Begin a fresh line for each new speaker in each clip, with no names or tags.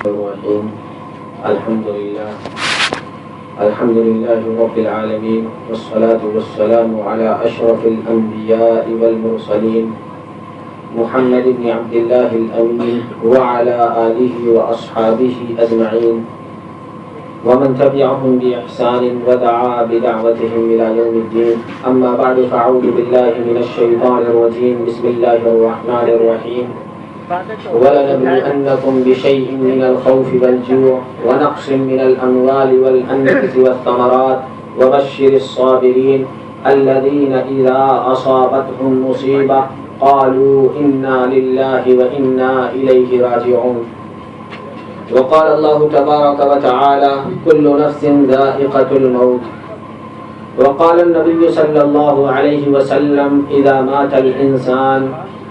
الرحيم. الحمد لله رب العالمين، والصلاة والسلام على أشرف الأنبياء والمرسلين محمد بن عبد الله الأمين وعلى آله وأصحابه أجمعين ومن تبعهم بإحسان ودعا بدعوتهم إلى يوم الدين. أما بعد، فأعوذ بالله من الشيطان الرجيم. بسم الله الرحمن الرحيم. وَلَنَبْلُوَنَّكُمْ بِشَيْءٍ مِّنَ الْخَوْفِ وَالْجُوعِ وَنَقْصٍ مِّنَ الْأَمْوَالِ وَالْأَنفُسِ وَالثَّمَرَاتِ وَبَشِّرِ الصَّابِرِينَ الَّذِينَ إِذَا أَصَابَتْهُم مُّصِيبَةٌ قَالُوا إِنَّا لِلَّهِ وَإِنَّا إِلَيْهِ راجعون. وقال الله تبارك وتعالى: كل نفس ذائقة الموت. وقال النبي صلى الله عليه وسلم: إذا مات الإنسان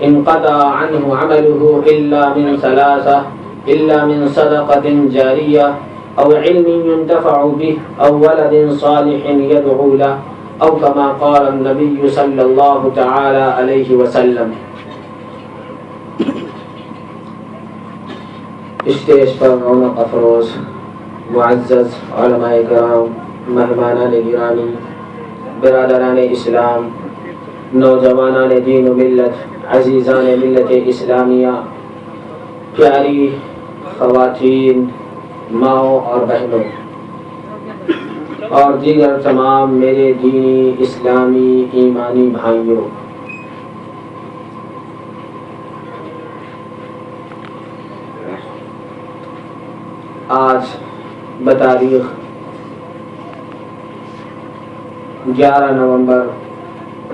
انقطع عنه عمله إلا من ثلاثة: إلا من صدقة جارية أو علم ينتفع به أو ولد صالح يدعو له، أو كما قال النبي صلى الله تعالى عليه وسلم. اسٹیج پر رونق افروز معزز علماء کرام، مہمانان گرامی، برادران اسلام، نوجوانان دین و ملت، عزیزان ملت اسلامیہ، پیاری خواتین، ماؤں اور بہنوں، اور دیگر تمام میرے دینی اسلامی ایمانی بھائیوں، آج بتاریخ 11 نومبر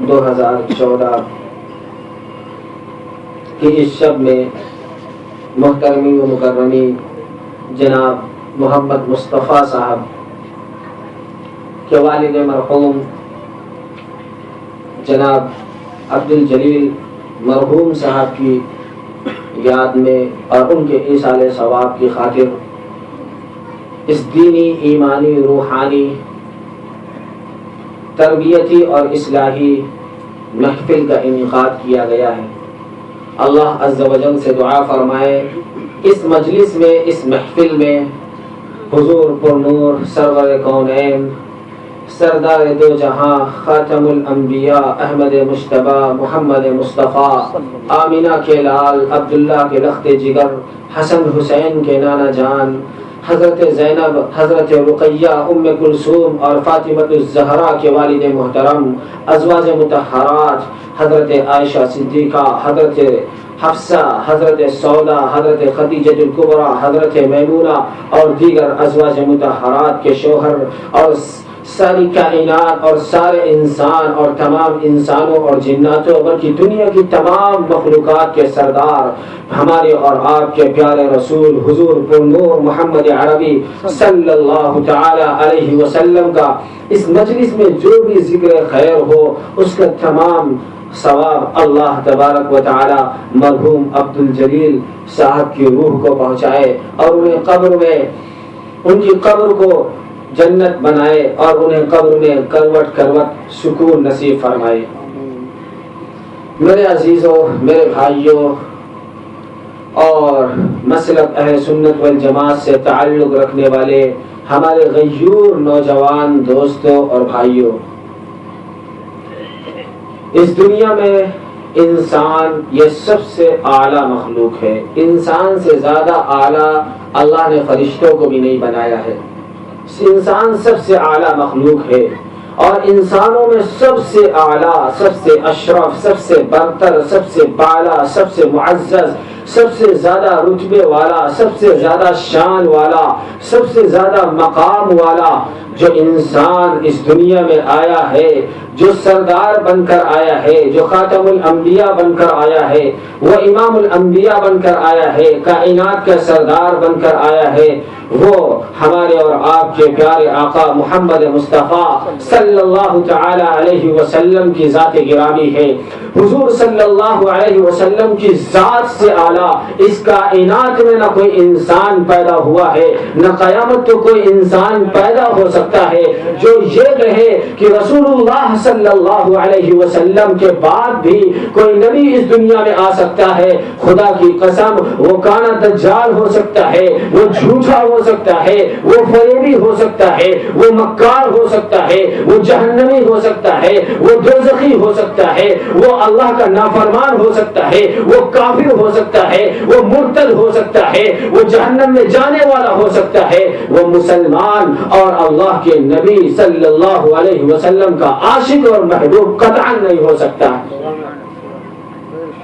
2014 کی اس شب میں محترمی و مکرمی جناب محمد مصطفیٰ صاحب کے والد مرحوم جناب عبدالجلیل مرحوم صاحب کی یاد میں اور ان کے ایصال ثواب کی خاطر اس دینی، ایمانی، روحانی، تربیتی اور اصلاحی محفل کا انعقاد کیا گیا ہے. اللہ عز و جل سے دعا فرمائے اس مجلس میں، اس محفل میں حضور پر نور سرور کونین، سردار دو جہاں، خاتم الانبیاء، احمد مجتبی محمد مصطفیٰ، آمینہ کے لال، عبداللہ کے لخت جگر، حسن حسین کے نانا جان، حضرت زینب، حضرت رقیہ، ام کلثوم اور فاطمہ الزہرا کے والد محترم، ازواج مطہرات، حضرت عائشہ صدیقہ، حضرت حفصہ، حضرت سودا، حضرت خدیجہ الکبریٰ، حضرت میمونہ اور دیگر ازواج مطہرات کے شوہر، اور ساری کائنات اور سارے انسان اور تمام انسانوں اور جناتوں بلکہ دنیا کی تمام مخلوقات کے سردار ہمارے اور آپ کے پیارے رسول حضور پر نور محمد عربی صلی اللہ تعالی علیہ وسلم کا اس مجلس میں جو بھی ذکر خیر ہو اس کا تمام ثواب اللہ تبارک و تعالی مرحوم عبدالجلیل صاحب کی روح کو پہنچائے اور انہیں قبر میں ان کی قبر کو جنت بنائے اور انہیں قبر میں کروٹ کروٹ سکون نصیب فرمائے. میرے عزیزوں، میرے بھائیوں اور مسلک اہل سنت والجماعت سے تعلق رکھنے والے ہمارے غیور نوجوان دوستوں اور بھائیوں، اس دنیا میں انسان یہ سب سے اعلیٰ مخلوق ہے. انسان سے زیادہ اعلیٰ اللہ نے فرشتوں کو بھی نہیں بنایا ہے. انسان سب سے اعلیٰ مخلوق ہے اور انسانوں میں سب سے اعلیٰ، سب سے اشرف، سب سے برتر، سب سے بالا، سب سے معزز، سب سے زیادہ رتبے والا، سب سے زیادہ شان والا، سب سے زیادہ مقام والا جو انسان اس دنیا میں آیا ہے، جو سردار بن کر آیا ہے، جو خاتم الانبیاء بن کر آیا ہے، وہ امام الانبیاء بن کر آیا ہے، کائنات کا سردار بن کر آیا ہے، وہ ہمارے اور آپ کے پیارے آقا محمد مصطفیٰ صلی اللہ تعالی علیہ وسلم کی ذات گرامی ہے۔ حضور صلی اللہ علیہ وسلم کی ذات سے اعلیٰ اس کائنات میں نہ کوئی انسان پیدا ہوا ہے، نہ قیامت تو کوئی انسان پیدا ہو سکتا ہے جو یہ کہے کہ رسول اللہ صلی اللہ علیہ وسلم کے بعد بھی کوئی نبی اس دنیا میں آ سکتا ہے۔ خدا کی قسم وہ کانا دجال ہو سکتا ہے، وہ جھوٹا ہو سکتا ہے، وہ فریبی ہو سکتا ہے، وہ مکار ہو سکتا ہے، وہ جہنمی ہو سکتا ہے، وہ دوزخی ہو سکتا ہے، وہ اللہ کا نافرمان ہو سکتا ہے، وہ کافر ہو سکتا ہے، وہ مرتد ہو سکتا ہے، وہ جہنم میں جانے والا ہو سکتا ہے، وہ مسلمان اور اللہ کے نبی صلی اللہ علیہ وسلم کا عاشق اور محبوب قطعا نہیں ہو سکتا۔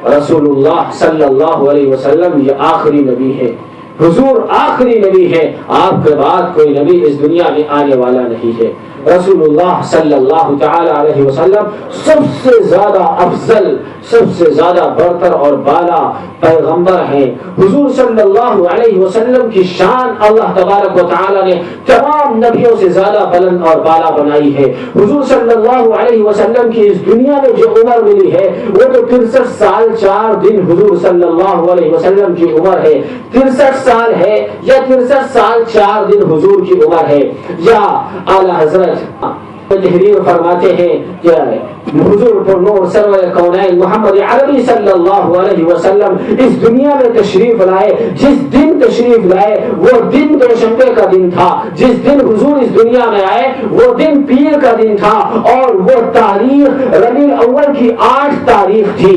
رسول اللہ صلی اللہ علیہ وسلم یہ آخری نبی ہے، حضور آخری نبی ہے، آپ کے بعد کوئی نبی اس دنیا میں آنے والا نہیں ہے۔ رسول اللہ صلی اللہ تعالی علیہ وسلم سب سے زیادہ افضل، سب سے زیادہ برتر اور بالا پیغمبر ہیں۔ حضور صلی اللہ علیہ وسلم کی شان اللہ تبارک و تعالی نے تمام نبیوں سے زیادہ بلند اور بالا بنائی ہے۔ حضور صلی اللہ علیہ وسلم کی اس دنیا میں جو عمر ملی ہے وہ تو 63 سال 4 دن حضور صلی اللہ علیہ وسلم کی عمر ہے۔ 63 سال ہے یا 63 سال 4 دن حضور کی عمر ہے۔ یا اعلی حضرت تحریر فرماتے ہیں کہ حضور پر نور سرور کونین محمد عربی صلی اللہ علیہ وسلم اس دنیا میں تشریف لائے، جس دن تشریف لائے وہ دن دوشنبے کا دن تھا، جس دن حضور اس دنیا میں آئے وہ دن پیر کا دن تھا، اور وہ تاریخ ربیع الاول کی 8 تاریخ تھی۔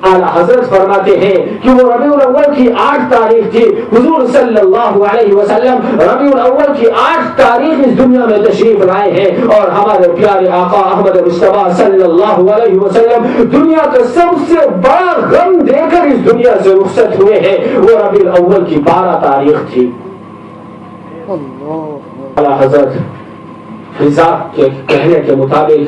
اعلیٰ حضرت فرماتے ہیں کہ وہ ربیع الاول کی 8 تاریخ تھی۔ حضور صلی اللہ علیہ وسلم ربیع الاول کی 8 تاریخ اس دنیا میں تشریف لائے ہیں، اور ہمارے پیارے آقا احمد مصطفیٰ صلی اللہ علیہ وسلم دنیا کا سب سے بڑا غم دے کر اس دنیا سے رخصت ہوئے ہیں، وہ ربیع الاول کی 12 تاریخ تھی۔ اعلیٰ حضرت حضرت کے کہنے کے مطابق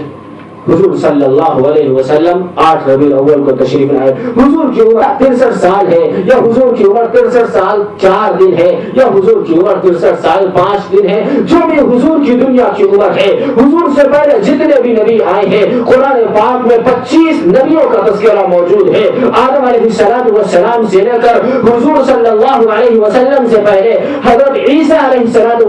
حضور صلی اللہ علیہ وسلم 8 ربیع الاول کو تشریف لائے۔ حضور کی عمر 63 سال ہے، یا حضور کی عمر 63 سال 4 دن ہے، یا حضور کی عمر 63 سال 5 دن ہے، جو بھی حضور کی دنیا کی عمر ہے، حضور سے پہلے جتنے بھی نبی آئے ہیں قرآن پاک میں 25 نبیوں کا تذکرہ موجود ہے۔ آدم علیہ السلام سے لے کر حضور صلی اللہ علیہ وسلم سے پہلے حضرت عیسیٰ علیہ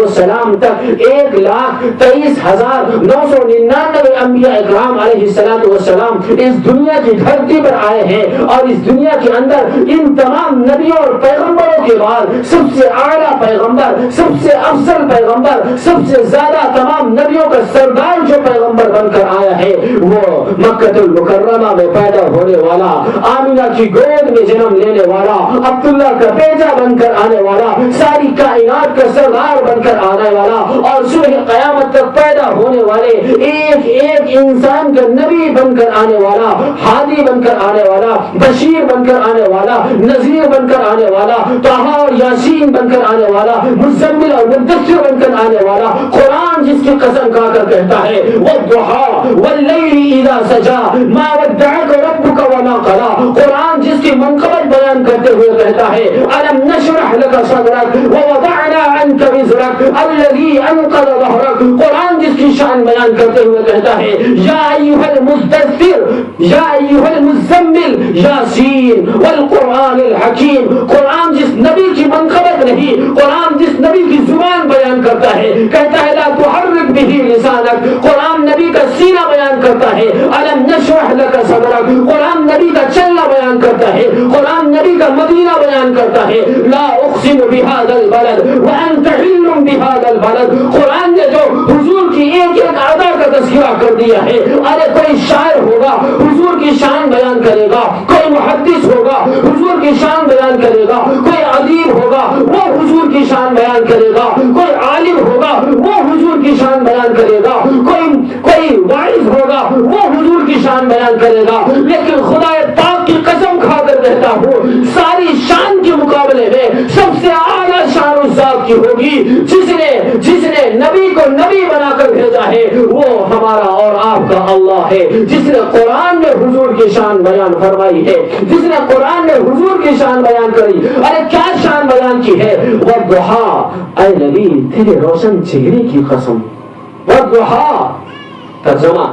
السلام تک 1,23,999 انبیاء اکرام علیہ السلام اس دنیا کی دھرتی پر آئے ہیں، اور اس دنیا کے اندر ان تمام نبیوں اور پیغمبروں کے بعد سب سے اعلیٰ پیغمبر، سب سے افضل پیغمبر، سب سے زیادہ تمام نبیوں کا سردار جو پیغمبر بن کر آیا ہے وہ مکہ المکرمہ میں پیدا ہونے والا، آمینہ کی گود میں جنم لینے والا، عبداللہ کا بیٹا بن کر آنے والا، ساری کائنات کا سردار بن کر آنے والا، اور صبح قیامت تک پیدا ہونے والے ایک ایک انسان کا نبی بن کر آنے والا، ہادی بن کر آنے والا، بشیر بن کر آنے والا، نذیر بن کر آنے والا، طٰہٰ اور یاسین بن کر آنے والا، مزمل اور مدثر بن کر آنے والا، قرآن جس کی قسم کھا کر کہتا ہے والضحیٰ واللیل اذا سجا ما ودعک ربک وما قلی، قرآن جس کی منقبت بیان کرتے ہوئے کہتا ہے الم نشرح لک صدرک ووضعنا عنک وزرک الذی انقض ظہرک، قرآن جس کی شان بیان کرتے ہوئے کہتا ہے یا ایھا المدثر یا ایھا المزمل یاسین والقرآن الحکیم، قرآن جس نبی کی منقبت نہیں، قرآن جس نبی کی زبان بیان کرتا ہے کہتا ہے لا تحرک بہ لسانک، قرآن نبی کا سینہ بیان کرتا ہے الم نشرح لک صدرک، قرآن نبی کا چلنا بیان کرتا ہے، قرآن نبی کا مدینہ بیان کرتا ہے لا اقسم بہذا البلد وانت حل بہذا البلد، قرآن نے جو حضور کی ایک ایک ادا کا تذکرہ کر دیا ہے۔ ارے کوئی شاعر ہوگا حضور کی شان بیان کرے گا، کوئی محدث ہوگا حضور کی شان بیان کرے گا، کوئی ادیب ہوگا وہ حضور کی شان بیان کرے گا، کوئی عالم ہوگا وہ حضور کی شان بیان کرے گا، کوئی واعظ ہوگا وہ حضور کی شان بیان کرے گا، لیکن خدا پاک کی قسم کھا کر کہتا ہوں ساری شان کے مقابلے معاشرے میں سب سے اعلیٰ شان اس ذات کی ہوگی جس نے نبی کو نبی بنا کر بھیجا ہے، وہ ہمارا اور آپ کا اللہ ہے، جس نے قرآن میں حضور کی شان بیان فرمائی ہے، جس نے قرآن میں حضور کی شان بیان کری۔ ارے کیا شان بیان کی ہے؟ والضحیٰ، اے نبی تیرے روشن چہرے کی قسم۔ والضحیٰ ترجمہ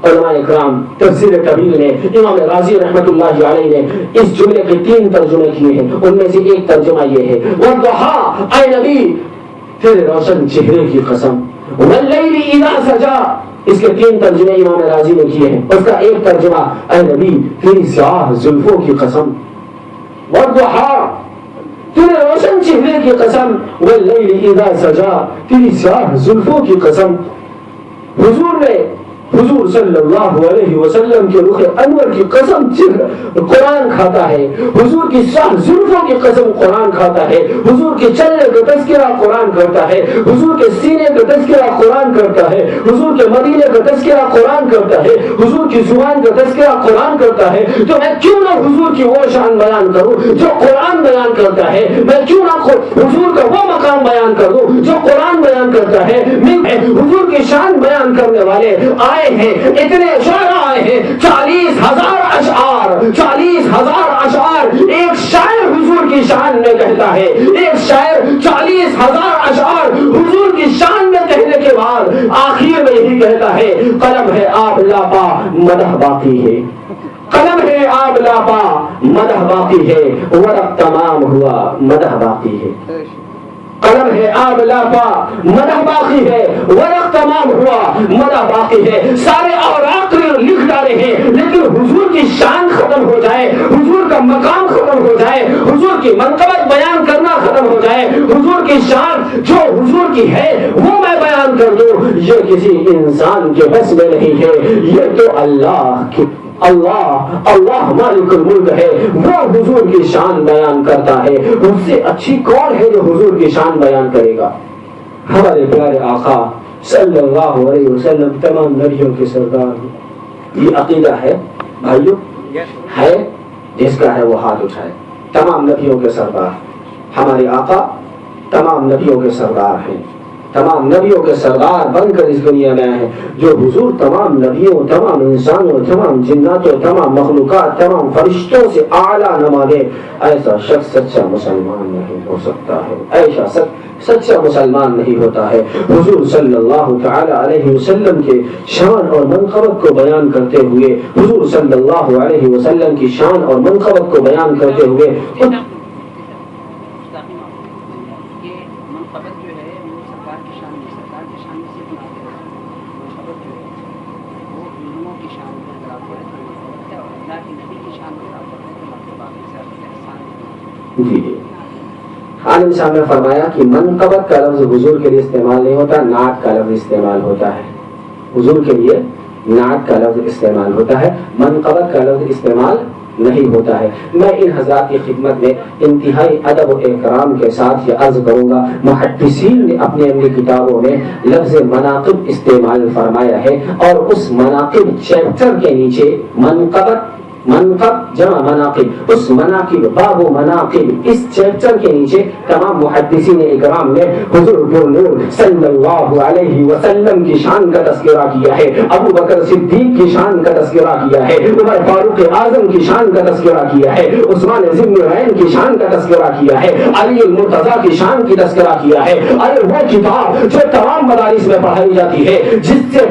علماء اکرام تفسیر کبیر نے، امام رازی رحمت اللہ علیہ نے اس جملے کے 3 ترجمے کیے ہیں، ان میں سے ایک ترجمہ یہ ہے والضحیٰ، اے نبی تیرے روشن چہرے کی قسم۔ واللیل اذا سجا، اس کے 3 ترجمے امام رازی نے کیے ہیں، اس کا ایک ترجمہ اے نبی تیری سیاہ زلفوں کی قسم۔ والضحیٰ تیرے روشن چہرے کی قسم، واللیل اذا سجا تیری سیاہ زلفوں کی قسم۔ حضور صلی اللہ علیہ وسلم کے رخ انور کی قسم قرآن کھاتا ہے، حضور کی سیاہ زلفوں کی قسم قرآن کھاتا ہے، حضور کے چلنے کا تذکرہ قرآن کرتا ہے، حضور کے سینے کا تذکرہ قرآن کرتا ہے، حضور کے مدینے کا تذکرہ قرآن کرتا ہے، حضور کی زبان کا تذکرہ قرآن کرتا ہے۔ تو میں کیوں نہ حضور کی وہ شان بیان کروں جو قرآن بیان کرتا ہے، میں کیوں نہ حضور کا وہ مقام بیان کر دوں جو قرآن بیان کرتا ہے۔ حضور کی شان بیان کرنے والے آئے ہیں، اتنے شاعر آئے ہیں، 40,000 اشعار ایک شاعر حضور کی شان میں کہتا ہے، ایک شاعر 40,000 اشعار حضور کی شان میں کہنے کے بعد آخر میں یہی کہتا ہے قلم ہے آب لاپا مدح باقی ہے، قلم ہے آب لاپا مدح باقی ہے، ورق تمام ہوا مدح باقی ہے۔ قلم ہے آب لاپا مدح باقی ہے، ورق تمام ہوا مدح باقی ہے۔ سارے اوراق لکھ ڈالے ہیں، لیکن حضور کی شان ختم ہو جائے، حضور کا مقام ختم ہو جائے، حضور کی منقبت بیان کرنا ختم ہو جائے، حضور کی شان جو حضور کی ہے وہ میں بیان کر دوں، یہ کسی انسان کے بس میں نہیں ہے، یہ تو اللہ مالک الملک ہے، وہ حضور کی شان بیان کرتا ہے۔ اس سے اچھی کون ہے جو حضور کی شان بیان کرے گا؟ ہمارے پیارے آقا صلی اللہ علیہ وسلم تمام نبیوں کے سردار۔ یہ عقیدہ ہے بھائیو، ہے جس کا ہے وہ ہاتھ اٹھائے۔ تمام نبیوں کے سردار ہمارے آقا تمام نبیوں کے سردار ہیں، تمام نبیوں کے سردار بن کر اس دنیا میں آئے ہیں۔ جو حضور تمام نبیوں، تمام انسانوں، تمام جناتوں، تمام مخلوقات، تمام فرشتوں سے اعلیٰ نہ مانے، ایسا شخص سچا مسلمان نہیں ہو سکتا ہے، ایسا سچا مسلمان نہیں ہوتا ہے۔ حضور صلی اللہ تعالی علیہ وسلم کے شان اور منقبت کو بیان کرتے ہوئے، حضور صلی اللہ علیہ وسلم کی شان اور منقبت کو بیان کرتے ہوئے جی عالم صاحب نے فرمایا کہ منقبت کا لفظ حضور کے لیے استعمال نہیں ہوتا، نعت کا لفظ استعمال ہوتا ہے۔ حضور کے لیے نعت کا لفظ استعمال ہوتا ہے، منقبت کا لفظ استعمال نہیں ہوتا ہے۔ میں ان حضرات کی خدمت میں انتہائی ادب و احترام کے ساتھ یہ عرض کروں گا، محدثین نے اپنی کتابوں میں لفظ مناقب استعمال فرمایا ہے، اور اس مناقب چیپٹر کے نیچے منقب جمع مناقب، اس مناقب باب و مناقب اس چیپٹر کے نیچے تمام محدثین اکرام نے حضور پرنور صلی اللہ علیہ وسلم کی شان کا تذکرہ کیا ہے، ابو بکر صدیق کی شان کا تذکرہ کیا ہے، عمر فاروق اعظم کی شان کا تذکرہ کیا ہے، عثمان ذی النورین کی شان کا تذکرہ کیا ہے، علی المرتضیٰ کی شان کی تذکرہ کیا ہے۔ ارے وہ کتاب جو تمام مدارس میں پڑھائی جاتی ہے، جسے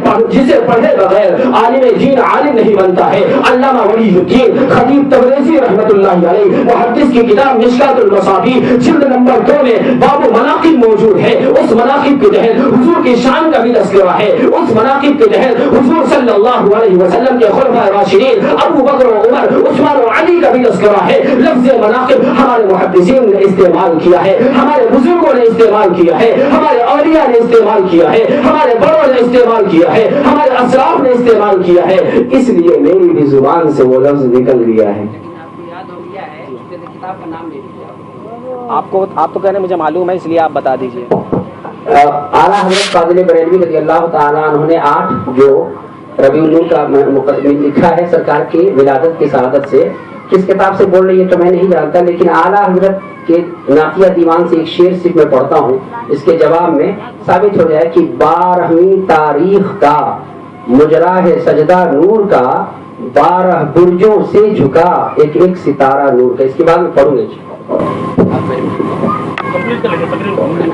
پڑھے بغیر عالم دین عالم نہیں بنتا ہے۔ علامہ ولی خطیب تبریزی رحمت اللہ علیہ محدث کی کتاب مشکات المصابیح جلد نمبر 2 میں باب مناقب موجود ہے۔ اس مناقب کے تحت حضور کی شان کا بھی تذکرہ ہے، اس مناقب کے تحت حضور صلی اللہ علیہ وسلم کے خلفائے راشدین ابو بکر و عمر عثمان و علی کا بھی تذکرہ ہے۔ لفظ مناقب ہمارے محدثین نے استعمال کیا ہے، ہمارے بزرگوں نے استعمال کیا ہے، ہمارے اولیاء نے استعمال کیا ہے، ہمارے بڑوں نے استعمال کیا ہے، ہمارے اسلاف نے استعمال کیا ہے، اس لیے میری بھی زبان سے وہ لفظ نکل گیا ہے۔
آپ تو کہنے مجھے معلوم ہے، اس لیے آپ بتا دیجئے۔
اعلیٰ حضرت فاضل بریلوی رضی اللہ تعالیٰ عنہ نے 8 جو ربیع الاول کا مقدمہ لکھا ہے سرکار کی ولادت کی سعادت سے، کس کتاب سے بول رہی ہے تو میں نہیں جانتا، لیکن اعلیٰ حضرت
کہ نعتیہ دیوان سے ایک شعر صرف میں پڑھتا ہوں، اس کے جواب میں ثابت ہو جائے کہ 12ویں تاریخ کا مجرا ہے سجدہ نور کا، 12 برجوں سے جھکا ایک ایک ستارہ نور کا. اس کے بعد میں پڑھوں گا.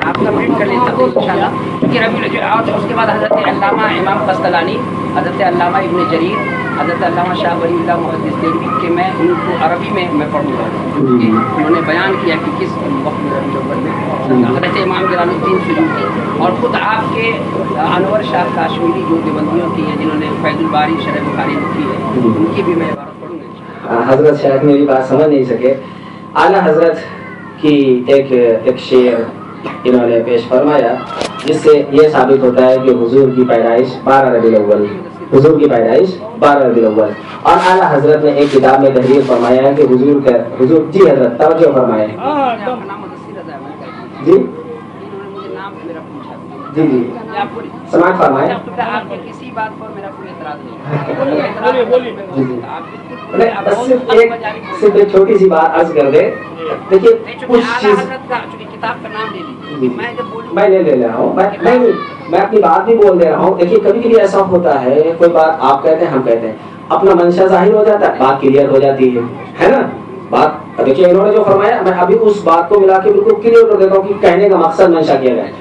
آپ کمپلیٹ کر لیتا ہوں انشاءاللہ، کیونکہ ربیع الاول اس کے بعد حضرت علامہ امام قسطلانی، حضرت علامہ ابن جریر، حضرت علامہ شاہ ولی اللہ محدث دہلوی کہ میں ان کو عربی میں پڑھوں گا. انہوں نے بیان کیا کہ کس وقت میں ربیع الاول میں حضرت امام جلال الدین سیوطی اور خود آپ کے انور شاہ کاشمیری جو دیوبندیوں کی ہیں جنہوں نے فیض الباری شرح بخاری لکھی ہے، ان کی بھی میں عبارت پڑھوں گا.
حضرت شاید میری بات سمجھ نہیں سکے. اعلیٰ حضرت کی ایک شعر انہوں نے پیش فرمایا جس سے یہ ثابت ہوتا ہے کہ حضور کی پیدائش 12 ربیع الاول، حضور کی پیدائش 12 ربیع الاول. اور اعلیٰ حضرت نے ایک کتاب میں تحریر فرمایا ہے کہ حضور جی حضرت توجہ فرمائے. جی جی جی سماعت فرمائے.
آپ کی کسی بات پر میرا کوئی اعتراض نہیں.
صرف ایک چھوٹی سی بات عرض کر دے. دیکھیے کچھ چیز
کتاب کا نام لے لیجیے،
میں نہیں لے رہا ہوں، میں اپنی بات بھی بول دے رہا ہوں. دیکھیے کبھی کبھی ایسا ہوتا ہے کوئی بات آپ کہتے ہیں ہم کہتے ہیں، اپنا منشا ظاہر ہو جاتا ہے، بات کلیئر ہو جاتی ہے نا. بات دیکھیے انہوں نے جو فرمایا میں ابھی اس بات کو ملا کے بالکل کلیئر کر دیتا ہوں کہ کہنے کا مقصد منشا کیا گیا ہے.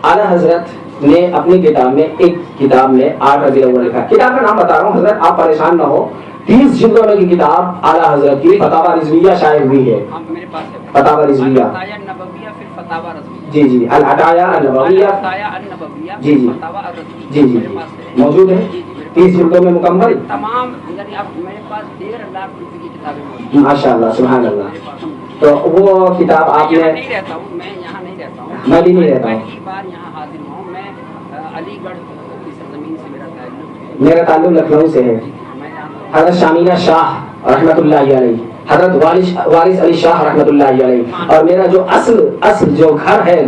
اعلیٰ حضرت نے اپنی کتاب میں ایک کتاب میں 8 ربیع الاول لکھا. کتاب کا نام بتا رہا ہوں حضرت، آپ پریشان نہ ہو. 30 جلدوں میں کی کتاب اعلیٰ حضرت کی فتاوی رضویہ شائع ہوئی ہے. فتاوی رضویہ جی جی العطایا النبویہ جی جی جی جی موجود ہے 30 جلدوں میں مکمل.
تمام یعنی اب میرے پاس 1.5 لاکھ روپے کی کتابیں موجود ہیں.
ماشاء اللہ سبحان اللہ. تو وہ کتاب آپ نے،
میں نہیں رہتا ہوں، میں یہاں نہیں رہتا ہوں،
میں بھی نہیں رہتا ہوں.
پہلی بار یہاں حاضر ہوں. میں علی گڑھ کی سرزمین سے میرا تعلق ہے.
میرا تعلق لکھنؤ سے ہے. حضرت شامینہ شاہ رحمۃ اللہ علیہ، حضرت وارث علی شاہ رحمۃ اللہ علیہ. اور میرا جو اصل جو گھر ہے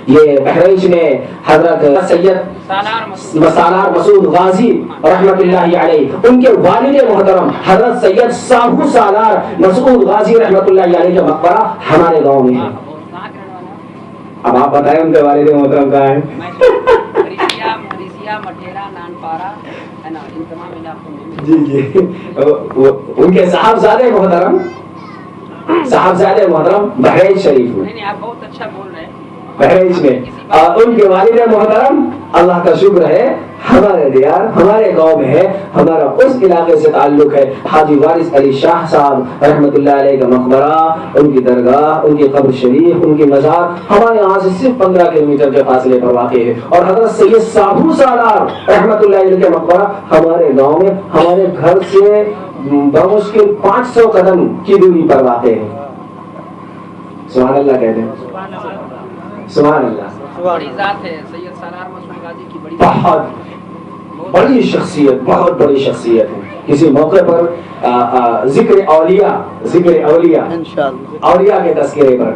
یہ بہرائچ میں حضرت سید سالار مسعود غازی رحمۃ اللہ علیہ، ان کے والد محترم حضرت سید ساہو سالار مسعود غازی رحمۃ اللہ علیہ کا مقبرہ ہمارے گاؤں میں ہے. اب آپ بتائیں ان کے والد محترم کہاں ہیں؟ جی جی ان کے صاحبزادے محترم بہرائچ شریف میں،
آپ بہت اچھا بول رہے ہیں.
بہرائچ میں. اور ان کے والد محترم اللہ کا شکر ہے ہمارے دیار ہمارے گاؤں میں ہے. ہمارا اس علاقے سے تعلق ہے. حاجی وارث علی شاہ صاحب رحمۃ اللہ علیہ کا مقبرہ، ان کی درگاہ، ان کی قبر شریف، ان کی مزار ہمارے یہاں سے صرف 15 کلومیٹر کے فاصلے پر واقع ہے. اور حضرت سید ساہو سالار رحمۃ اللہ علیہ کا مقبرہ ہمارے گاؤں میں ہمارے گھر سے بمشکل 500 قدم کی دوری پر واقع ہے. سبحان اللہ کہتے ہیں. سبحان اللہ.
بڑی ذات ہے سید سالار مسعود غازی کی،
بہت بڑی شخصیت، بہت بڑی شخصیت ہے. کسی موقع پر ذکر اولیاء اولیاء کے تذکرے پر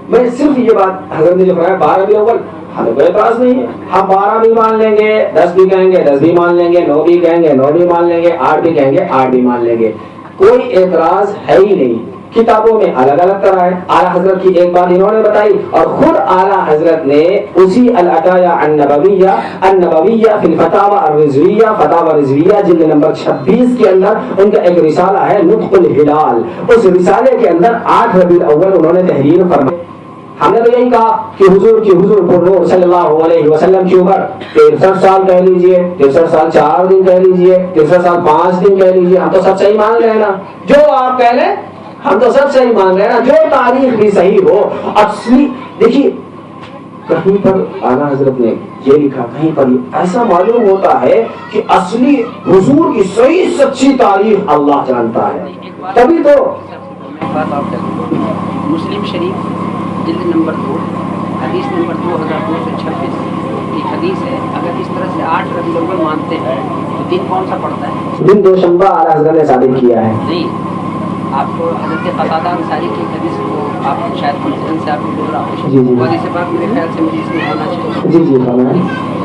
میں صرف یہ بات حضرت نے جو فرمایا 12 ربیع الاول، ہمیں کوئی اعتراض نہیں ہے. ہم 12 بھی مان لیں گے، 10 بھی کہیں گے 10 بھی مان لیں گے، 9 بھی کہیں گے 9 بھی مان لیں گے، 8 بھی کہیں گے 8 بھی مان لیں گے. کوئی اعتراض ہے ہی نہیں. کتابوں میں الگ الگ طرح ہے. اعلیٰ حضرت کی ایک بات انہوں نے بتائی اور خود اعلیٰ حضرت نے اسی العطایا النبویہ فی الفتاوی الرضویہ، فتاوی رضویہ جلد نمبر 26 کے اندر ان کا ایک رسالہ ہے نطق الہلال. اس رسالے کے اندر 8 ربیع الاول انہوں نے تحریر فرمائی. ہم نے تو یہی کہا کہ حضور پر نور صلی اللہ علیہ وسلم کی عمر 63 سال کہہ لیجئے، 63 سال 4 دن کہہ لیجئے، 63 سال 5 دن کہہ لیجئے، ہم تو سب صحیح مان رہے ہیں نا. جو آپ کہہ لیں ہم تو سب صحیح مان رہے ہیں نا. جو تاریخ بھی صحیح ہو. اصلی دیکھیے کہیں پر اعلیٰ حضرت نے یہ لکھا، کہیں پر ایسا معلوم ہوتا ہے کہ اصلی حضور کی صحیح سچی تاریخ اللہ جانتا ہے. تبھی تو
مسلم شریف جلد نمبر 2 حدیث نمبر 2226 کی حدیث ہے. اگر اس طرح سے 8 ربیع الاول مانتے ہیں تو دن کون سا پڑتا ہے؟
دن دوشنبہ اعلیٰ حضرت نے ثابت کیا ہے.
نہیں، آپ کو حضرت قتادہ انصاری کی حدیث کو آپ شاید کنفرنس سے آپ کو بول رہا ہوں.
جی جی
حدیث پاک میرے خیال سے مجھے اس میں ہونا چاہیے.
جی جی فرمائیں.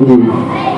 جی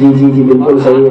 جی جی جی بالکل صحیح ہے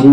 جی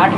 8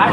8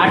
8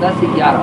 10, 11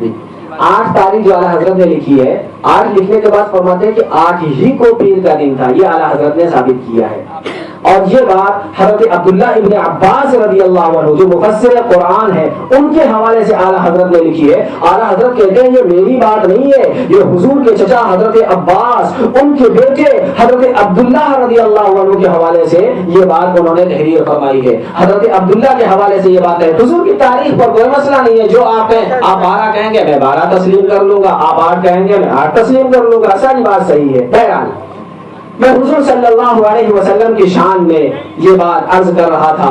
جی 8 تاریخ جو اعلیٰ حضرت نے لکھی ہے، 8 لکھنے کے بعد فرماتے ہیں کہ 8 ہی کو پیر کا دن تھا، یہ اعلیٰ حضرت نے ثابت کیا ہے۔ اور یہ بات حضرت عبداللہ ابن عباس رضی اللہ عنہ جو مفسر قرآن ہے ان کے حوالے سے اعلیٰ حضرت نے لکھی ہے۔ اعلیٰ حضرت کہتے ہیں یہ میری بات نہیں ہے، یہ حضور کے چچا حضرت عباس ان کے بیٹے حضرت عبداللہ رضی اللہ عنہ کے حوالے سے یہ بات انہوں نے تحریر فرمائی ہے۔ حضرت عبداللہ کے حوالے سے یہ بات ہے۔ حضور کی تاریخ پر کوئی مسئلہ نہیں ہے، جو آپ کہیں آپ 12 کہیں گے میں 12 تسلیم کر لوں گا، آپ 8 کہیں گے میں 8 تسلیم کر لوں گا، ساری بات صحیح ہے۔ بہرحال میں حضور صلی اللہ علیہ وسلم کی شان میں یہ بات عرض کر رہا تھا۔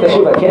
تشریف رکھیں۔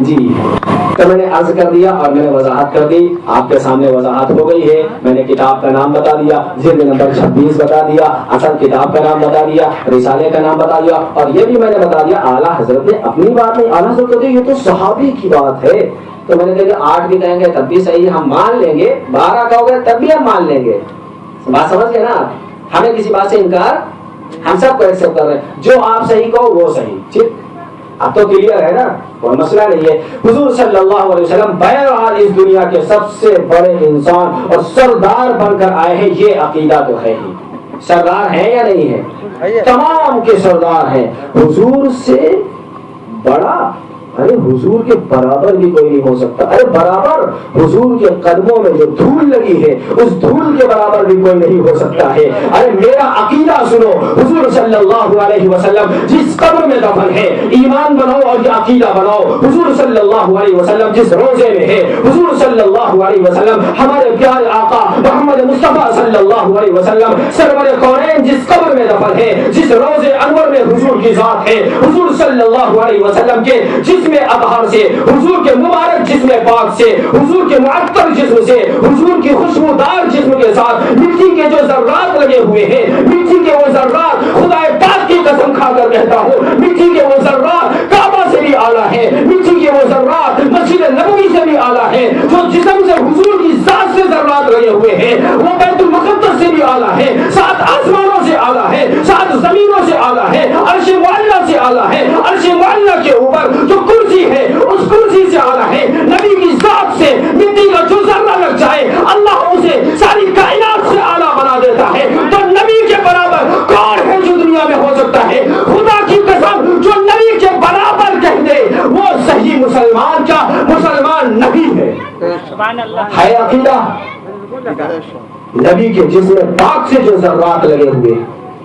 جی تو میں نے عرض کر دیا اور میں نے وضاحت کر دی، آپ کے سامنے وضاحت ہو گئی ہے۔ میں نے کتاب کا نام بتا دیا، جلد نمبر 26 بتا دیا، اصل کتاب کا نام بتا دیا، رسالے کا نام بتا دیا، اور یہ بھی میں نے بتا دیا اعلیٰ حضرت نے اپنی بات نہیں، اعلیٰ حضرت کہتے ہیں یہ تو صحابی کی بات ہے۔ تو میں نے کہا کہ 8 بھی کہیں گے تب بھی صحیح ہم مان لیں گے، 12 کہو گے تب بھی ہم مان لیں گے۔ بات سمجھ گئے نا؟ ہمیں کسی بات سے انکار، ہم سب کو ایکسپٹ کر رہے ہیں، جو آپ صحیح کہو وہ صحیح، ٹھیک اب تو کلیئر ہے نا، کوئی مسئلہ نہیں ہے۔ حضور صلی اللہ علیہ وسلم بہرحال اس دنیا کے سب سے بڑے انسان اور سردار بن کر آئے ہیں، یہ عقیدہ تو ہے ہی۔ سردار ہیں یا نہیں ہے؟ تمام کے سردار ہیں۔ حضور سے بڑا، ارے حضور کے برابر بھی کوئی نہیں ہو سکتا، ارے برابر حضور کے قدموں میں جو دھول لگی ہے اس دھول کے برابر بھی کوئی نہیں ہو سکتا ہے۔ ارے میرا عقیدہ سنو، حضور صلی اللہ علیہ وسلم جس قبر میں دفن ہے، ایمان بناؤ اور یہ عقیدہ بناؤ، حضور صلی اللہ علیہ وسلم جس روزے میں ہے، حضور صلی اللہ علیہ وسلم ہمارے پیارے آقا محمد مصطفیٰ صلی اللہ علیہ وسلم سرور کونین جس قبر میں دفن ہے، جس روزے انور میں حضور کی ذات ہے، حضور صلی اللہ علیہ وسلم کے جسم اطہار سے، حضور کے مبارک جسم پاک سے، حضور کے معطر جسم سے، حضور کی خوشبودار جسم کے ساتھ مٹی کے جو ذرات لگے ہوئے ہیں، مٹی کے وہ ذرات خدا پاک کی قسم کھا کر کہتا ہوں، مٹی کے وہ ذرات کعبہ سے بھی اعلیٰ ہے، مٹی کے وہ ذرات مسجد نبوی سے بھی اعلیٰ ہے، جو جسم سے حضور کی ذات سے ذرات لگے ہوئے ہیں وہ بیت المقدس سے بھی اعلیٰ ہے، 7 آسمانوں سے اعلیٰ ہے، 7 زمینوں سے اعلیٰ ہے، عرش معلیٰ سے اعلیٰ ہے، عرش معلیٰ کے اوپر جو کرسی ہے اس کرسی سے اعلیٰ ہے، نبی کی ذات سے مٹی کا جو ذرہ لگ جائے اللہ اسے ساری کائنات سے اعلیٰ بنا دیتا ہے۔ تو نبی کے برابر کون ہے جو دنیا میں ہو سکتا ہے؟ خدا کی قسم جو نبی کے برابر کہہ دے وہ صحیح مسلمان کا مسلمان نبی ہے۔ ہے عقیدہ نبی کے جسم پاک سے جو ذرات لگے ہوئے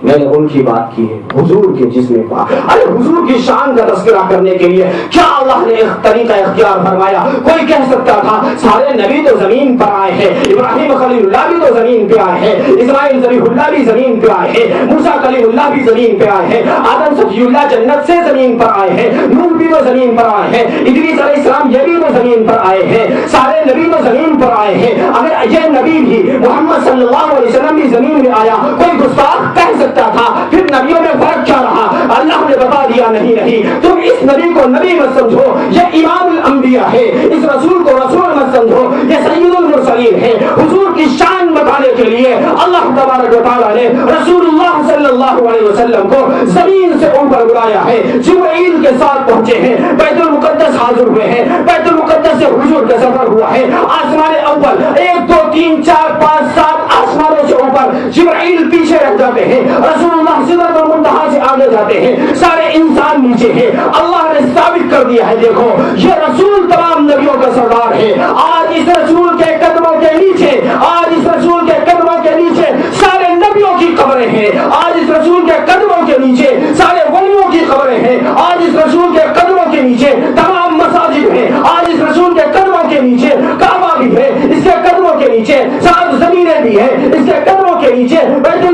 میں نے ان کی بات کی ہے، حضور کے جسم پاک۔ ارے حضور کی شان کا تذکرہ کرنے کے لیے کیا اللہ نے ایک طریقہ اختیار فرمایا؟ کوئی کہہ سکتا تھا سارے نبی تو زمین پر آئے ہیں، ابراہیم خلیل اللہ بھی تو زمین پہ آئے ہیں، اسماعیل ذبیح اللہ بھی زمین پہ آئے ہیں، موسیٰ کلیم اللہ بھی زمین پہ آئے ہیں، آدم صفی اللہ جنت سے زمین پر آئے ہیں، نوح بھی تو زمین پر آئے ہیں، ادریس علیہ السلام یہ بھی تو زمین پر آئے ہیں، سارے نبی تو زمین پر آئے ہیں۔ اگر یہ نبی بھی محمد صلی اللہ علیہ وسلم بھی زمین میں آیا کوئی گستاخ کہہ سکتا تھا پھر نبیوں میں فرق کیا رہا؟ اللہ نے بتا دیا نہیں تم اس نبی کو نبی مت سمجھو، یہ امام الانبیاء ہے، اس رسول کو رسول مت سمجھو، یہ سید المرسلین ہے۔ حضور کی شان بتانے کے لیے اللہ تبارک و تعالیٰ نے رسول اللہ صلی اللہ علیہ وسلم کو زمین سے اوپر بلایا ہے، جبرائیل کے ساتھ پہنچے ہیں، بیت المقدس حاضر ہوئے ہیں، بیت المقدس سے حضور کا سفر ہوا ہے، آسمان اول 1 2 3 4 5 7 آسمانوں سے اوپر، جبرائیل پیچھے رہ جاتے ہیں، رسول اللہ سدرۃ المنتہا سے آگے جاتے ہیں، سارے انسان نیچے ہیں۔ اللہ نے ثابت کر دیا ہے دیکھو یہ رسول تمام نبیوں کا سردار ہے۔ آج اس رسول کے قدموں کے نیچے، آج اس رسول کے قدموں کے نیچے سارے نبیوں کی قبریں ہیں، آج اس رسول کے قدموں کے نیچے سارے ولیوں کی قبریں ہیں، آج اس رسول کے قدموں کے نیچے تمام مساجد ہیں، آج اس رسول کے قدموں کے نیچے کعبہ بھی ہے، اس کے قدموں کے نیچے 7 زمینیں بھی ہیں، اس کے قدموں کے نیچے بیت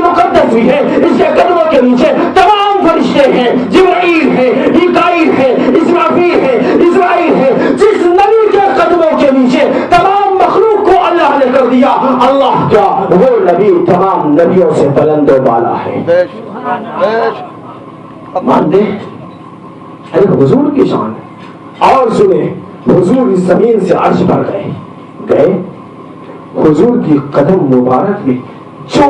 ہوئی ہے، اس کے قدموں کے نیچے تمام فرشتے ہیں، جبرائیل ہے، میکائیل ہے، اسرافیل ہے، اسرائیل ہے. جس نبی کے قدموں کے نیچے تمام مخلوق کو اللہ نے کر دیا، اللہ کیا وہ نبی تمام نبیوں سے بلند و بالا ہے. مانتے ارے حضور کی شان ہے. اور سنیں، حضور اس زمین سے عرش پر گئے، حضور کی قدم مبارک میں جو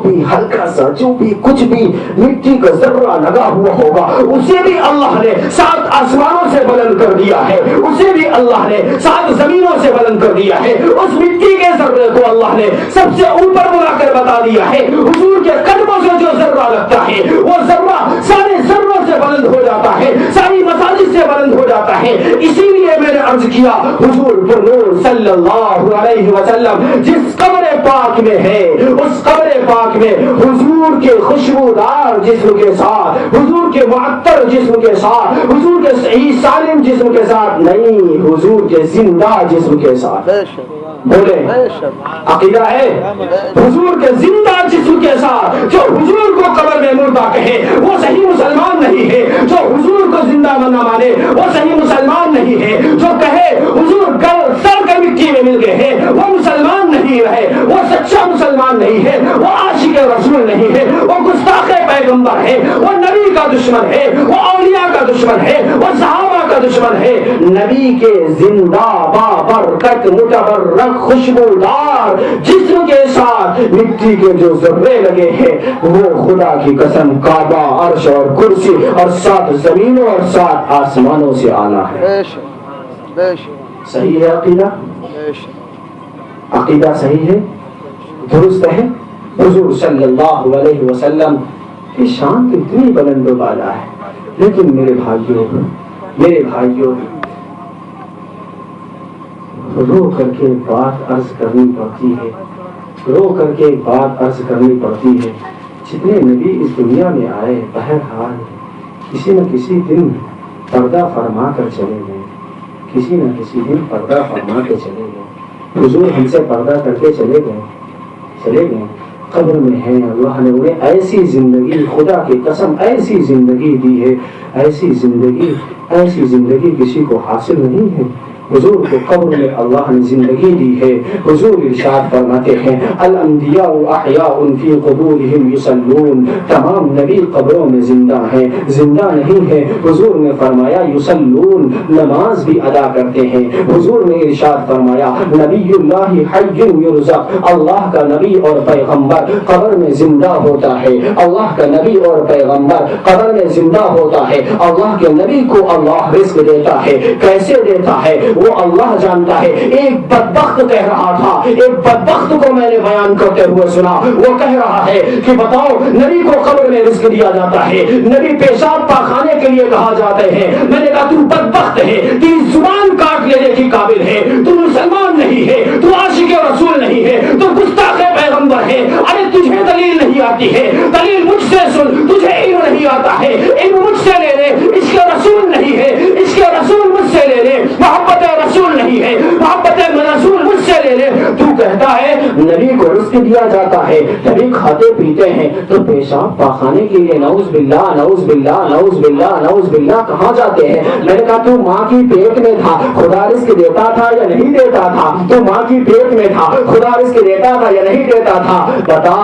بھی ہلکا سا، جو بھی کچھ بھی مٹی کا ذرہ لگا ہوا ہوگا، اسے بھی اللہ نے 7 آسمانوں سے بلند کر دیا ہے، اسے بھی اللہ نے 7 زمینوں سے بلند کر دیا ہے. اس مٹی کے ذرے کو اللہ نے سب سے اوپر بلا کر بتا دیا ہے. حضور کے قدموں سے جو ذرہ لگتا ہے وہ ذرہ سارے ذروں سے بلند ہو جاتا ہے، ساری مساجد سے بلند ہو جاتا ہے. اسی لیے میں نے عرض کیا، حضور پر نور صلی اللہ علیہ وسلم جس قبر پاک میں ہے، اس قبر پاک میں حضور کے خوشبودار جسم کے ساتھ، حضور کے معطر جسم کے ساتھ، حضور کے صحیح سالم جسم کے ساتھ نہیں، حضور کے زندہ جسم کے ساتھ. بولے عقیدہ ہے حضور کے زندہ جسم کے ساتھ. جو حضور کو قبر میں مردہ کہے وہ صحیح مسلمان نہیں ہے، جو حضور کو زندہ نہ مانے وہ صحیح مسلمان نہیں ہے، جو کہے حضور سر کے مٹی میں مل گئے ہیں وہ مسلمان نہیں رہے، وہ سچا مسلمان نہیں ہے، وہ عاشق رسول نہیں ہے، وہ گستاخ پیغمبر ہے، وہ نبی کا دشمن ہے، وہ اولیاء کا دشمن ہے، وہ صحابہ کا دشمن ہے. نبی کے زندہ بابرکت متبرک خوشبودار جسم کے ساتھ مٹی کے جو ذرے لگے ہیں وہ خدا کی قسم کعبہ، عرش اور کرسی اور 7 زمینوں اور 7 آسمانوں سے اعلیٰ ہے. صحیح ہے عقیدہ؟ عقیدہ صحیح ہے، درست ہے. حضور صلی اللہ علیہ وسلم کی شان کتنی بلند و بالا ہے. لیکن میرے بھائیوں رو کر کے بات عرض کرنی پڑتی ہے. جتنے نبی اس دنیا میں آئے بہرحال کسی نہ کسی دن پردہ فرما کر چلے گئے، کسی نہ کسی دن پردہ فرما کے چلے گئے. حضور ہم سے پردہ کر کے چلے گئے. قبر میں ہیں، اللہ نے انہیں ایسی زندگی، خدا کی قسم ایسی زندگی دی ہے، ایسی زندگی کسی کو حاصل نہیں ہے. حضور کو قبر میں اللہ نے زندگی دی ہے. حضور ارشاد فرماتے ہیں الانبیاء احیاء فی قبورہم یصلون. تمام نبی قبروں میں زندہ ہیں، زندہ نہیں ہے. حضور نے فرمایا یصلون، نماز بھی ادا کرتے ہیں. حضور نے ارشاد فرمایا نبی اللہ حی یرزق، اللہ کا نبی اور پیغمبر قبر میں زندہ ہوتا ہے. اللہ کا نبی اور پیغمبر قبر میں زندہ ہوتا ہے. اللہ کے نبی کو اللہ رزق دیتا ہے. کیسے دیتا ہے وہ اللہ جانتا ہے. ایک بدبخت کہہ رہا تھا، ایک بدبخت کو میں نے بیان کرتے ہوئے سنا، وہ کہہ رہا ہے کہ بتاؤ نبی کو قبر میں رزق دیا جاتا ہے، نبی پیشاب پاخانے کے لیے کہا جاتے ہیں. میں نے کہا تو بدبخت ہے، تیری زبان کاٹ لینے کی قابل ہے، تو مسلمان نہیں ہے، تو عاشق رسول نہیں ہے، تو گستاخ پیغمبر ہے. ارے تجھے دلیل نہیں آتی ہے، دلیل مجھ سے سن. تجھے علم نہیں آتا ہے، علم مجھ سے لے لے. اس کے رسول نہیں ہے، اس کے رسول مجھ سے لے لے. محبت رسول نہیں ہے، محبت رسول مجھ سے لے لے. تو کہتا ہے نبی کو رزق دیا جاتا ہے، نبی کھاتے پیتے ہیں، تو پیشاب پاخانے کے لیے نعوذ باللہ نعوذ باللہ نعوذ باللہ نعوذ باللہ کہاں جاتے ہیں؟ میں نے کہا تو ماں کی پیٹ میں تھا، خدا رزق دیتا تھا یا نہیں دیتا تھا؟ تو ماں کی پیٹ میں تھا، خدا رزق دیتا تھا یا نہیں دیتا تھا؟ بتا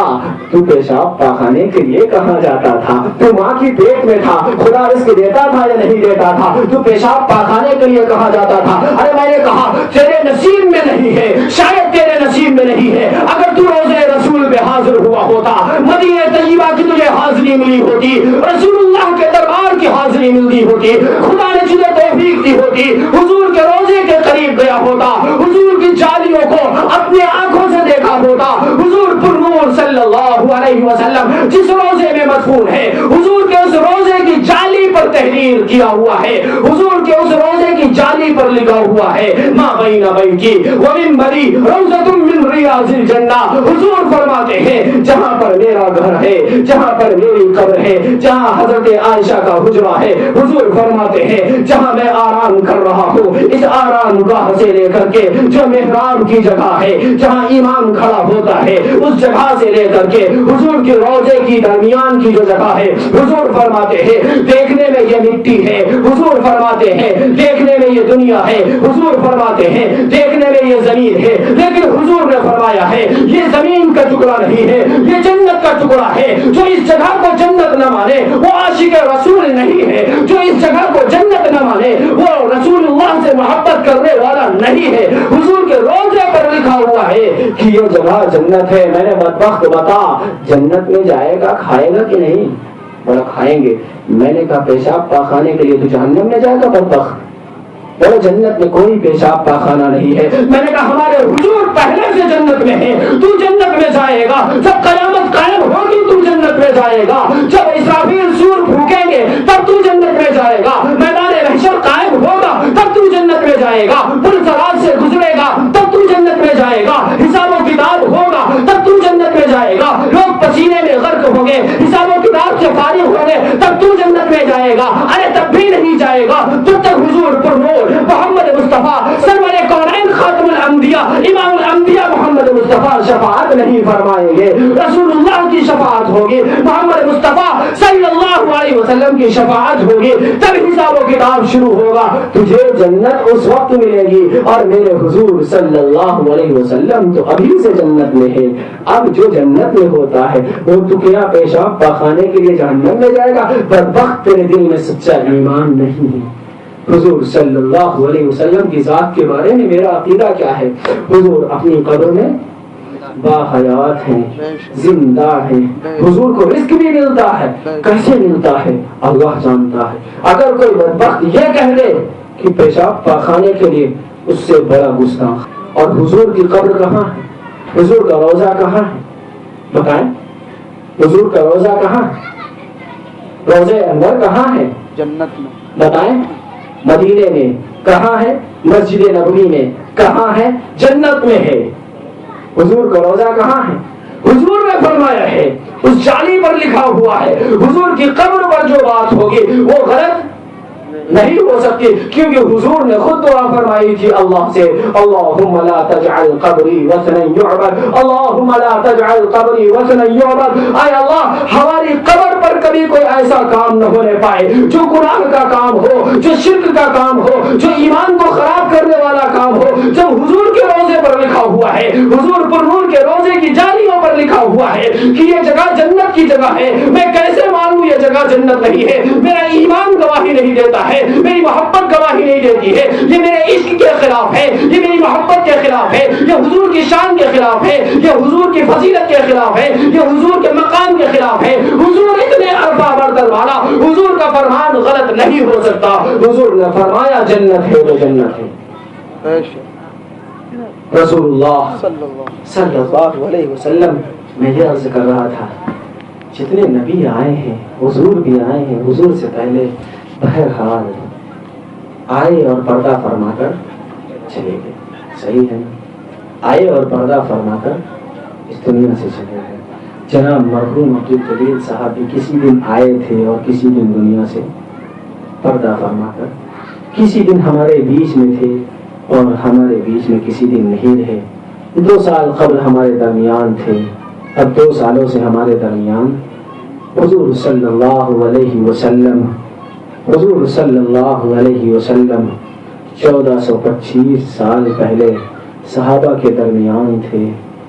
تو پیشاب پاخانے کے لیے کہاں جاتا تھا؟ تو ماں کی پیٹ میں تھا، خدا رزق دیتا تھا یا نہیں دیتا تھا؟ تو پیشاب پاخانے کے لیے کہاں جاتا تھا؟ ارے میں نے کہا تیرے نصیب میں نہیں ہے، شاید تیرے نصیب میں نہیں ہے. اگر تو روزے رسول پہ حاضر ہوا ہوتا، مدینہ طیبہ کی تجھے حاضری ملی ہوتی، رسول اللہ کے دربار کی حاضری ملتی ہوتی، خدا نے تجھے توفیق دی ہوتی، حضور کے روزے کے قریب گیا ہوتا، حضور کی جالیوں کو اپنے آنکھوں سے دیکھا ہوتا. حضور پر نور صلی اللہ علیہ وسلم جس روزے میں مدفون ہے، حضور کے اس روزے کی جالی پر پر تحریر کیا ہوا ہے، حضور کے اس روزے کی جالی پر لکھا ہوا ہے ما بین بیتی و منبری روضۃ من ریاض الجنہ۔ حضور فرماتے ہیں جہاں پر میرا گھر ہے، جہاں پر میری قبر ہے، جہاں حضرت عائشہ کا حجرہ ہے، حضور فرماتے ہیں جہاں میں آرام کر رہا ہوں، اس آرام گاہ سے لے کر کے جو محراب کی جگہ ہے جہاں امام کھڑا ہوتا ہے، اس جگہ سے لے کر کے حضور کے روضے کی درمیان کی جو جگہ ہے، حضور فرماتے ہیں دیکھنے میں یہ مٹی ہے، حضور فرماتے ہیں دیکھنے میں یہ دنیا ہے، حضور فرماتے ہیں دیکھنے میں یہ زمین ہے، لیکن حضور نے فرمایا ہے یہ زمین کا ٹکڑا نہیں ہے، یہ جنت کا ٹکڑا ہے۔ جو اس جگہ کو جنت نہ مانے وہ عاشق رسول نہیں ہے، جو اس جگہ کو جنت نہ مانے وہ رسول اللہ سے محبت کرنے والا نہیں ہے۔ حضور کے روضے پر لکھا ہوا ہے کہ یہ جگہ جنت ہے۔ میں نے بدبخت بتا جنت میں جائے گا کھائے گا کہ نہیں؟ بولا کھائیں گے۔ میں نے کہا پیشاب پاخانے کے لیے تو جہنم میں جائے گا بدبخت؟ بولے جنت میں کوئی پیشاب پاخانہ نہیں ہے۔ میں نے کہا ہمارے حضور پہلے سے جنت میں ہیں، تو جنت میں جائے گا، جب قیامت قائم ہوگی تو جنت میں جائے گا، جب اسرافیل سور پھونکیں گے تب تو جنت میں جائے گا، میدان محشر قائم ہوگا تب تو جنت میں جائے گا، پل صراط سے گزرے گا تب تو جنت میں جائے گا، حساب و کتاب ہوگا تب تو جنت میں جائے گا، لوگ پسینے میں غرق ہوں گے، حساب و کتاب سے فارغ ہوں گے تب تو جنت میں جائے گا۔ ارے تب بھی نہیں جائے گا جب تک حضور پر نور محمد مصطفیٰ سرور کونین خاتم الانبیاء امام الانبیاء محمد مصطفیٰ شفاعت نہیں فرمائیں گے۔ رسول اللہ کی شفاعت ہوگی، محمد مصطفیٰ صلی اللہ علیہ وسلم کی شفاعت ہوگی، تب حساب و کتاب شروع ہوگا۔ تجھے جنت اس وقت ملے گی، اور میرے حضور صلی اللہ علیہ وسلم تو ابھی سے جنت میں ہے۔ اب جو جنت میں ہوتا ہے وہ تو کیا پیشاب پاخانے کے لیے جہنم میں جائے گا؟ بدبخت تیرے دل میں سچا ایمان نہیں ہے۔ حضور صلی اللہ علیہ وسلم کی ذات کے بارے میں میرا عقیدہ کیا ہے؟ حضور اپنی قبر میں باحیات ہیں، زندہ ہیں، حضور کو رزق بھی ملتا ہے، کیسے ملتا ہے اللہ جانتا ہے۔ اگر کوئی بدبخت یہ کہہ دے کہ پیشاب پاخانے کے لیے، اس سے بڑا گستاخ۔ اور حضور کی قبر کہاں ہے؟ حضور کا روضہ کہاں ہے؟ بتائیں حضور کا روضہ کہاں ہے؟ روضہ انور کہاں ہے؟
جنت میں۔
بتائیں مدینے میں کہاں ہے؟ مسجد نبوی میں کہاں ہے؟ جنت میں ہے۔ حضور کا روضہ کہاں ہے؟ حضور نے فرمایا ہے اس جالی پر لکھا ہوا ہے، حضور کی قبر پر جو بات ہوگی وہ غلط نہیں ہو سکتی، کیونکہ حضور نے خود دعا فرمائی تھی اللہ سے، اللہم لا تجعل قبری وثنا یعبد، اللہم لا تجعل قبری وثنا یعبد۔ اے اللہ ہماری قبر پر کبھی کوئی ایسا کام نہ ہونے پائے جو گناہ کا کام ہو، جو شرک کا کام ہو، جو ایمان کو خراب کرنے والا کام ہو۔ جب حضور کے روضے پر لکھا ہوا ہے، حضور پر نور کے روضے کی جالیوں پر لکھا ہوا ہے کہ یہ جگہ جنت کی جگہ ہے، میں کیسے مانوں یہ جگہ جنت نہیں ہے؟ میرا ایمان گواہی نہیں دیتا ہے، میری محبت گواہی نہیں دیتی ہے، یہ میرے عشق کے خلاف ہے، یہ میری محبت کے خلاف ہے، یہ حضور کی شان کے خلاف ہے، یہ حضور کی فضیلت کے خلاف ہے، یہ حضور کے مقام کے خلاف ہے۔ حضور اتنے عرفہ بردر والا، حضور کا فرمان غلط نہیں ہو سکتا۔ حضور نے فرمایا جنت ہے تو جنت ہے۔ رسول اللہ صلی اللہ علیہ وسلم، میں یہ عرض کر رہا تھا جتنے نبی آئے ہیں، حضور بھی آئے ہیں، حضور سے پہلے بہرحال آئے اور پردہ فرما کر چلے گئے، صحیح ہے؟ آئے اور پردہ فرما کر اس دنیا سے چلے گئے۔ جناب مرحوم عبدالجلیل صاحب بھی کسی دن آئے تھے اور کسی دن دنیا سے پردہ فرما کر، کسی دن ہمارے بیچ میں تھے اور ہمارے بیچ میں کسی دن نہیں رہے۔ 2 سال قبل ہمارے درمیان تھے، اب 2 سالوں سے ہمارے درمیان حضور صلی اللہ علیہ وسلم، حضور صلی اللہ علیہ وسلم 1425 سال پہلے صحابہ کے درمیان تھے،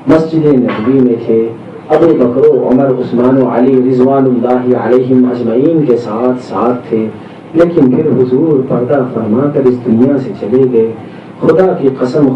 مسجد نبوی میں تھے، ابو بکر و عمر عثمان و علی رضوان اللہ علیہم اجمعین کے ساتھ تھے، لیکن پھر حضور پردہ فرما کر اس دنیا سے چلے گئے۔ خدا کی قسم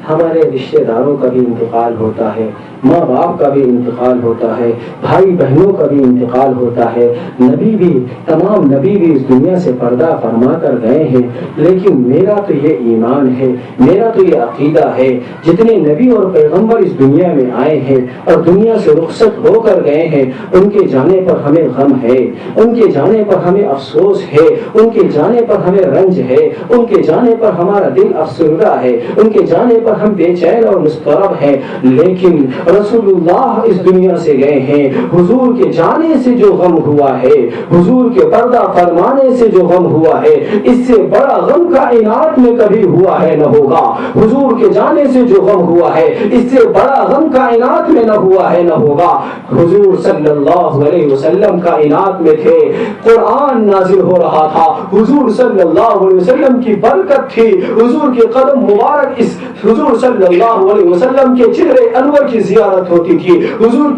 ہمارے رشتہ داروں کا بھی انتقال ہوتا ہے، ماں باپ کا بھی انتقال ہوتا ہے، بھائی بہنوں کا بھی انتقال ہوتا ہے، نبی بھی، تمام نبی بھی اس دنیا سے پردہ فرما کر گئے ہیں، لیکن میرا تو یہ ایمان ہے، میرا تو یہ عقیدہ ہے، جتنے نبی اور پیغمبر اس دنیا میں آئے ہیں اور دنیا سے رخصت ہو کر گئے ہیں، ان کے جانے پر ہمیں غم ہے، ان کے جانے پر ہمیں افسوس ہے، ان کے جانے پر ہمیں رنج ہے، ان کے جانے پر ہمارا دل افسردہ ہے، ان کے جانے پر ہم بے چین اور مضطرب ہیں، لیکن رسول اللہ اس دنیا سے گئے ہیں، حضور کے جانے سے جو غم ہوا ہے، حضور کے پردہ فرمانے سے جو غم ہوا ہے، اس سے بڑا غم کائنات میں کبھی ہوا ہے نہ ہوگا، حضور کے جانے سے جو غم ہوا ہے، اس سے بڑا غم کائنات میں نہ ہوا ہے نہ ہوگا۔ حضور صلی اللہ علیہ وسلم کائنات میں تھے، قرآن نازل ہو رہا تھا، حضور صلی اللہ علیہ وسلم کی برکت تھی، حضور کے قدم مبارک، اس حضور صلی اللہ علیہ وسلم کے چہرے انور کی زیارت ہوتی تھی، حضور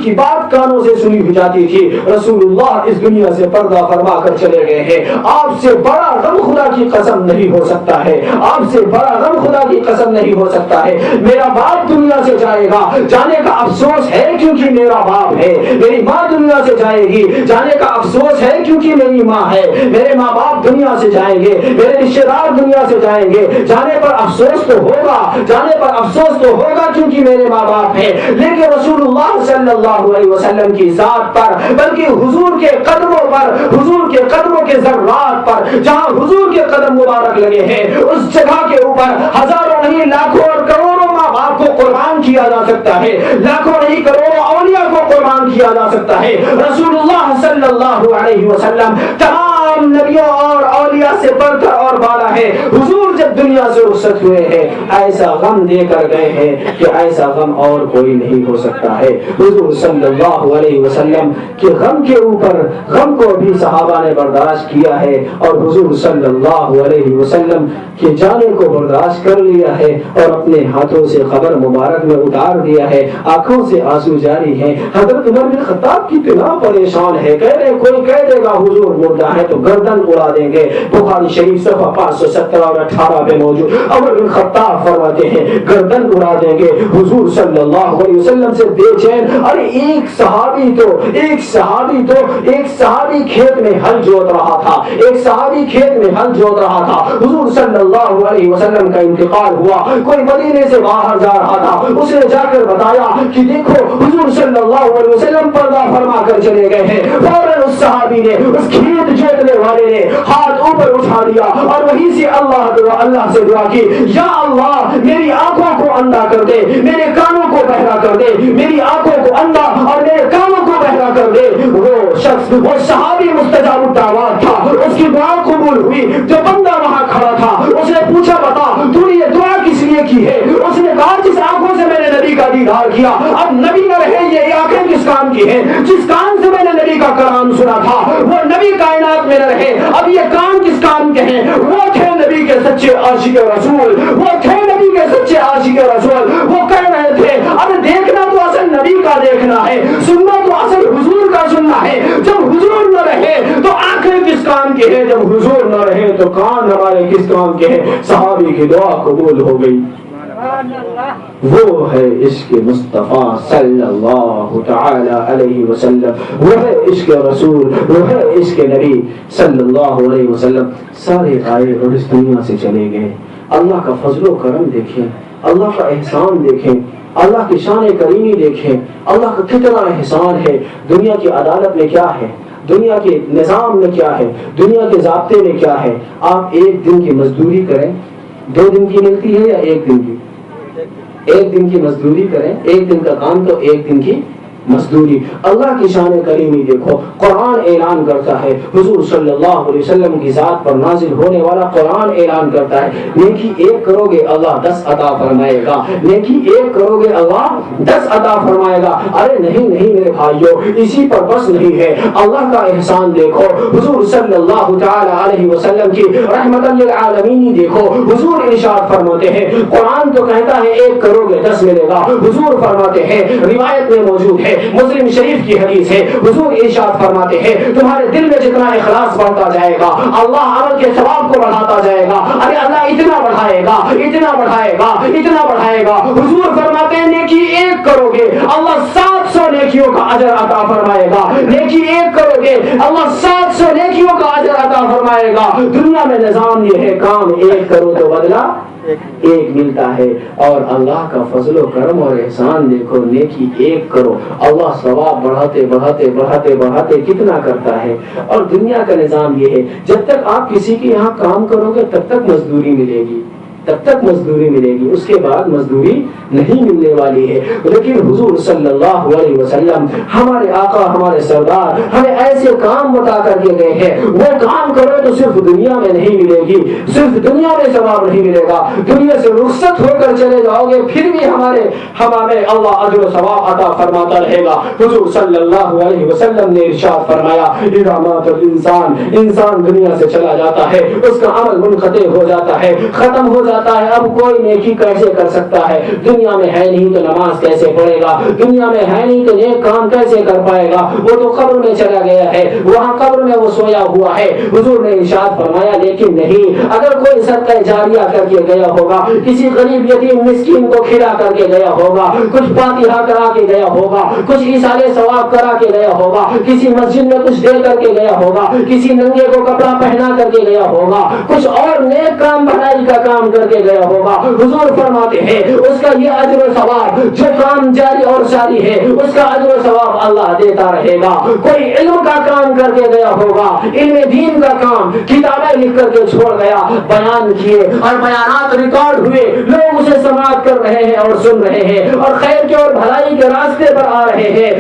کی بات کانوں سے سنی ہو جاتی تھی۔ رسول اللہ اس دنیا سے پردہ فرما کر چلے گئے ہیں، آپ سے بڑا غم خدا کی قسم نہیں ہو سکتا ہے، آپ سے بڑا غم خدا کی قسم نہیں ہو سکتا ہے۔ میرا باپ دنیا سے جائے گا، جانے کا افسوس ہے کیونکہ میرا باپ ہے، میری ماں دنیا سے جائے گی، جانے کا افسوس ہے کیونکہ میری ماں ہے، میرے ماں باپ دنیا سے جائیں گے، میرے رشتے دار دنیا سے جائیں گے، جانے پر افسوس تو ہوگا، جانے پر افسوس تو ہوگا کیونکہ میرے ماں باپ ہے، لیکن رسول اللہ صلی اللہ علیہ وسلم کی ذات پر، بلکہ حضور کے قدموں پر، حضور کے قدموں کے ذرات پر، جہاں حضور کے قدم مبارک لگے ہیں، اس جگہ کے اوپر ہزاروں نہیں لاکھوں اور کروڑوں ماں باپ کو قربان کیا جا سکتا ہے، لاکھوں نہیں کروڑوں اولیاء کو قربان کیا جا سکتا ہے۔ رسول اللہ صلی اللہ علیہ وسلم تمام نبیوں اور اولیاء سے بڑھ کر اور بالا ہے۔ حضور جب دنیا سے رخصت ہوئے ہیں، ایسا غم دے کر گئے ہیں کہ ایسا غم اور کوئی نہیں ہو سکتا ہے۔ حضور صلی اللہ علیہ وسلم کے غم کے اوپر غم کو بھی صحابہ نے برداشت کیا ہے، اور حضور صلی اللہ علیہ وسلم کے جانے کو برداشت کر لیا ہے، اور اپنے ہاتھوں سے خبر مبارک میں اتار دیا ہے، آنکھوں سے آنسو جاری ہیں۔ حضرت عمر بن خطاب کی اتنا پریشان ہے، کہہ رہے کوئی کہہ دے گا حضور مردہ ہے تو گردن اڑا دیں گے، بخاری شریف صفحہ 517 اور 18 پہ موجود۔ عمر بن خطاب فرماتے ہیں گردن اڑا دیں گے، حضور صلی اللہ علیہ وسلم سے بے چین۔ ارے ایک صحابی کھیت میں ہل جوت رہا تھا، حضور صلی اللہ علیہ وسلم کا انتقال ہوا، کوئی مدینے سے باہر جا رہا تھا، اس نے جا کر بتایا کہ دیکھو حضور صلی اللہ علیہ وسلم پردہ فرما کر چلے گئے ہیں۔ فوراً اس صحابی نے، اس کھیت جوتنے والے نے ہاتھ اوپر اٹھا دیا اور وہیں سے اللہ سے دعا کی، یا اللہ میری آنکھوں کو اندھا کر دے، میرے کانوں کو بہرا کر دے، میری آنکھوں کو اندھا اور میرے کانوں کو بہرا کر دے۔ وہ شخص، وہ صحابی مستجاب الدعوات تھا، اس کی دعا قبول ہوئی۔ جو بندہ وہاں کھڑا تھا اس نے پوچھا بتا تو نے یہ دعا کس لیے کی ہے؟ اس نے کہا جس آنکھوں سے میں نے نبی کا دیدار کیا، اب نبی نہ رہے یہ آنکھیں کس کام کی ہیں؟ جس کان سے میں نے نبی کا کلام سنا تھا وہ نبی کائنات میں نہ رہے، اب یہ کان کس کام کے ہیں؟ وہ تھے نبی کے سچے عاشق رسول، وہ تھے نبی کے سچے عاشق رسول۔ وہ کہہ رہے تھے ارے دیکھنا تو اصل نبی کا دیکھنا ہے، سننا تو اصل حضور کا سننا ہے۔ جب حضور نہ رہے تو آنکھیں کس کام کے ہیں؟ جب حضور نہ رہے تو کان ہمارے کس کام کے ہیں؟ صحابی کی دعا قبول ہو گئی۔ وہ ہے عشق مصطفیٰ صلی اللہ تعالی علیہ وسلم، وہ ہے عشق رسول، وہ ہے عشق نبی صلی اللہ علیہ وسلم۔ سارے آئے اور اس دنیا سے چلے گئے۔ اللہ کا فضل و کرم دیکھیں، اللہ کا احسان دیکھیں، اللہ کی شان کریمی دیکھیں، اللہ کا کتنا احسان ہے۔ دنیا کی عدالت میں کیا ہے، دنیا کے نظام میں کیا ہے، دنیا کے ضابطے میں کیا ہے؟ آپ ایک دن کی مزدوری کریں، 2 دن کی ملتی ہے یا 1 دن کی؟ 1 دن کی مزدوری کریں، 1 دن کا کام تو 1 دن کی مزدوری۔ اللہ کی شان کریمی دیکھو، قرآن اعلان کرتا ہے، حضور صلی اللہ علیہ وسلم کی ذات پر نازل ہونے والا قرآن اعلان کرتا ہے، نیکی 1 کرو گے اللہ 10 عطا فرمائے گا، نیکی 1 کرو گے اللہ 10 عطا فرمائے گا۔ ارے نہیں میرے بھائیو، اسی پر بس نہیں ہے، اللہ کا احسان دیکھو، حضور صلی اللہ تعالی علیہ وسلم کی رحمت للعالمین دیکھو۔ حضور ارشاد فرماتے ہیں، قرآن تو کہتا ہے 1 کرو گے 10 ملے گا، حضور فرماتے ہیں، روایت میں موجود ہے ہے, مسلم شریف کی حدیث ہے, حضور ارشاد فرماتے ہیں تمہارے دل میں جتنا اخلاص بڑھتا جائے گا اللہ عمل کے ثواب کو بڑھاتا جائے گا. ارے اللہ اتنا بڑھائے گا, اتنا بڑھائے گا, اتنا بڑھائے گا. حضور فرماتے ہیں نیکی ایک کرو گے اللہ 700 نیکیوں کا اجر عطا فرمائے گا. نیکی ایک کرو گے اللہ 700 نیکیوں کا اجر عطا فرمائے گا. دنیا میں نظام یہ ہے کام ایک کرو تو بدلہ ایک ملتا ہے, اور اللہ کا فضل و کرم اور احسان دیکھو, نیکی ایک کرو اللہ ثواب بڑھاتے بڑھاتے بڑھاتے بڑھاتے کتنا کرتا ہے. اور دنیا کا نظام یہ ہے جب تک آپ کسی کے یہاں کام کرو گے تب تک مزدوری ملے گی, تب تک مزدوری ملے گی, اس کے بعد مزدوری نہیں ملنے والی ہے. لیکن حضور صلی اللہ علیہ وسلم ہمارے آقا ہمارے سردار ہمیں ایسے کام بتا کر کے گئے ہیں, وہ کام کرو تو صرف دنیا میں نہیں ملے گی, صرف دنیا میں ثواب نہیں ملے گا, دنیا سے رخصت ہو کر چلے جاؤ گے پھر بھی ہمیں اللہ اجر و ثواب عطا فرماتا رہے گا. حضور صلی اللہ علیہ وسلم نے ارشاد فرمایا اذا مات الانسان, انسان دنیا سے چلا جاتا ہے اس کا عمل منقطع ہو جاتا ہے, ختم ہو جاتا ہے. اب کوئی نیکی کیسے کر سکتا ہے, دنیا میں ہے نہیں تو نماز کیسے پڑھے گا, دنیا میں ہے نہیں تو نیک کام کیسے کر پائے گا, وہ تو قبر میں چلا گیا ہے, وہاں قبر میں وہ سویا ہوا ہے. حضور نے ارشاد فرمایا لیکن نہیں, اگر کوئی صدقہ جاریہ کر کے گیا ہوگا, کسی غریب یتیم مسکین کو کھلا کر کے گیا ہوگا, کچھ فاتحہ کرا کے گیا ہوگا, کچھ ایصال ثواب کرا کے گیا ہوگا, کسی مسجد میں کچھ دے کر کے گیا ہوگا, کسی ننگے کو کپڑا پہنا کر کے گیا ہوگا, کچھ اور نیک کام بھلائی کا کام کر کے گیا ہوگا, حضور فرماتے ہیں اس کا یہ اجر و ثواب جو کام جاری اور ساری ہے اس کا اجر و ثواب اللہ دیتا رہے گا. کوئی علم کا کام کر کے گیا ہوگا, علم دین کا کام, کتابیں لکھ کر کے چھوڑ گیا, بیان کیے اور بیانات ریکارڈ ہوئے, لوگ اسے سماعت کر رہے ہیں اور سن رہے ہیں اور خیر کے اور بھلائی کے راستے پر آ رہے ہیں.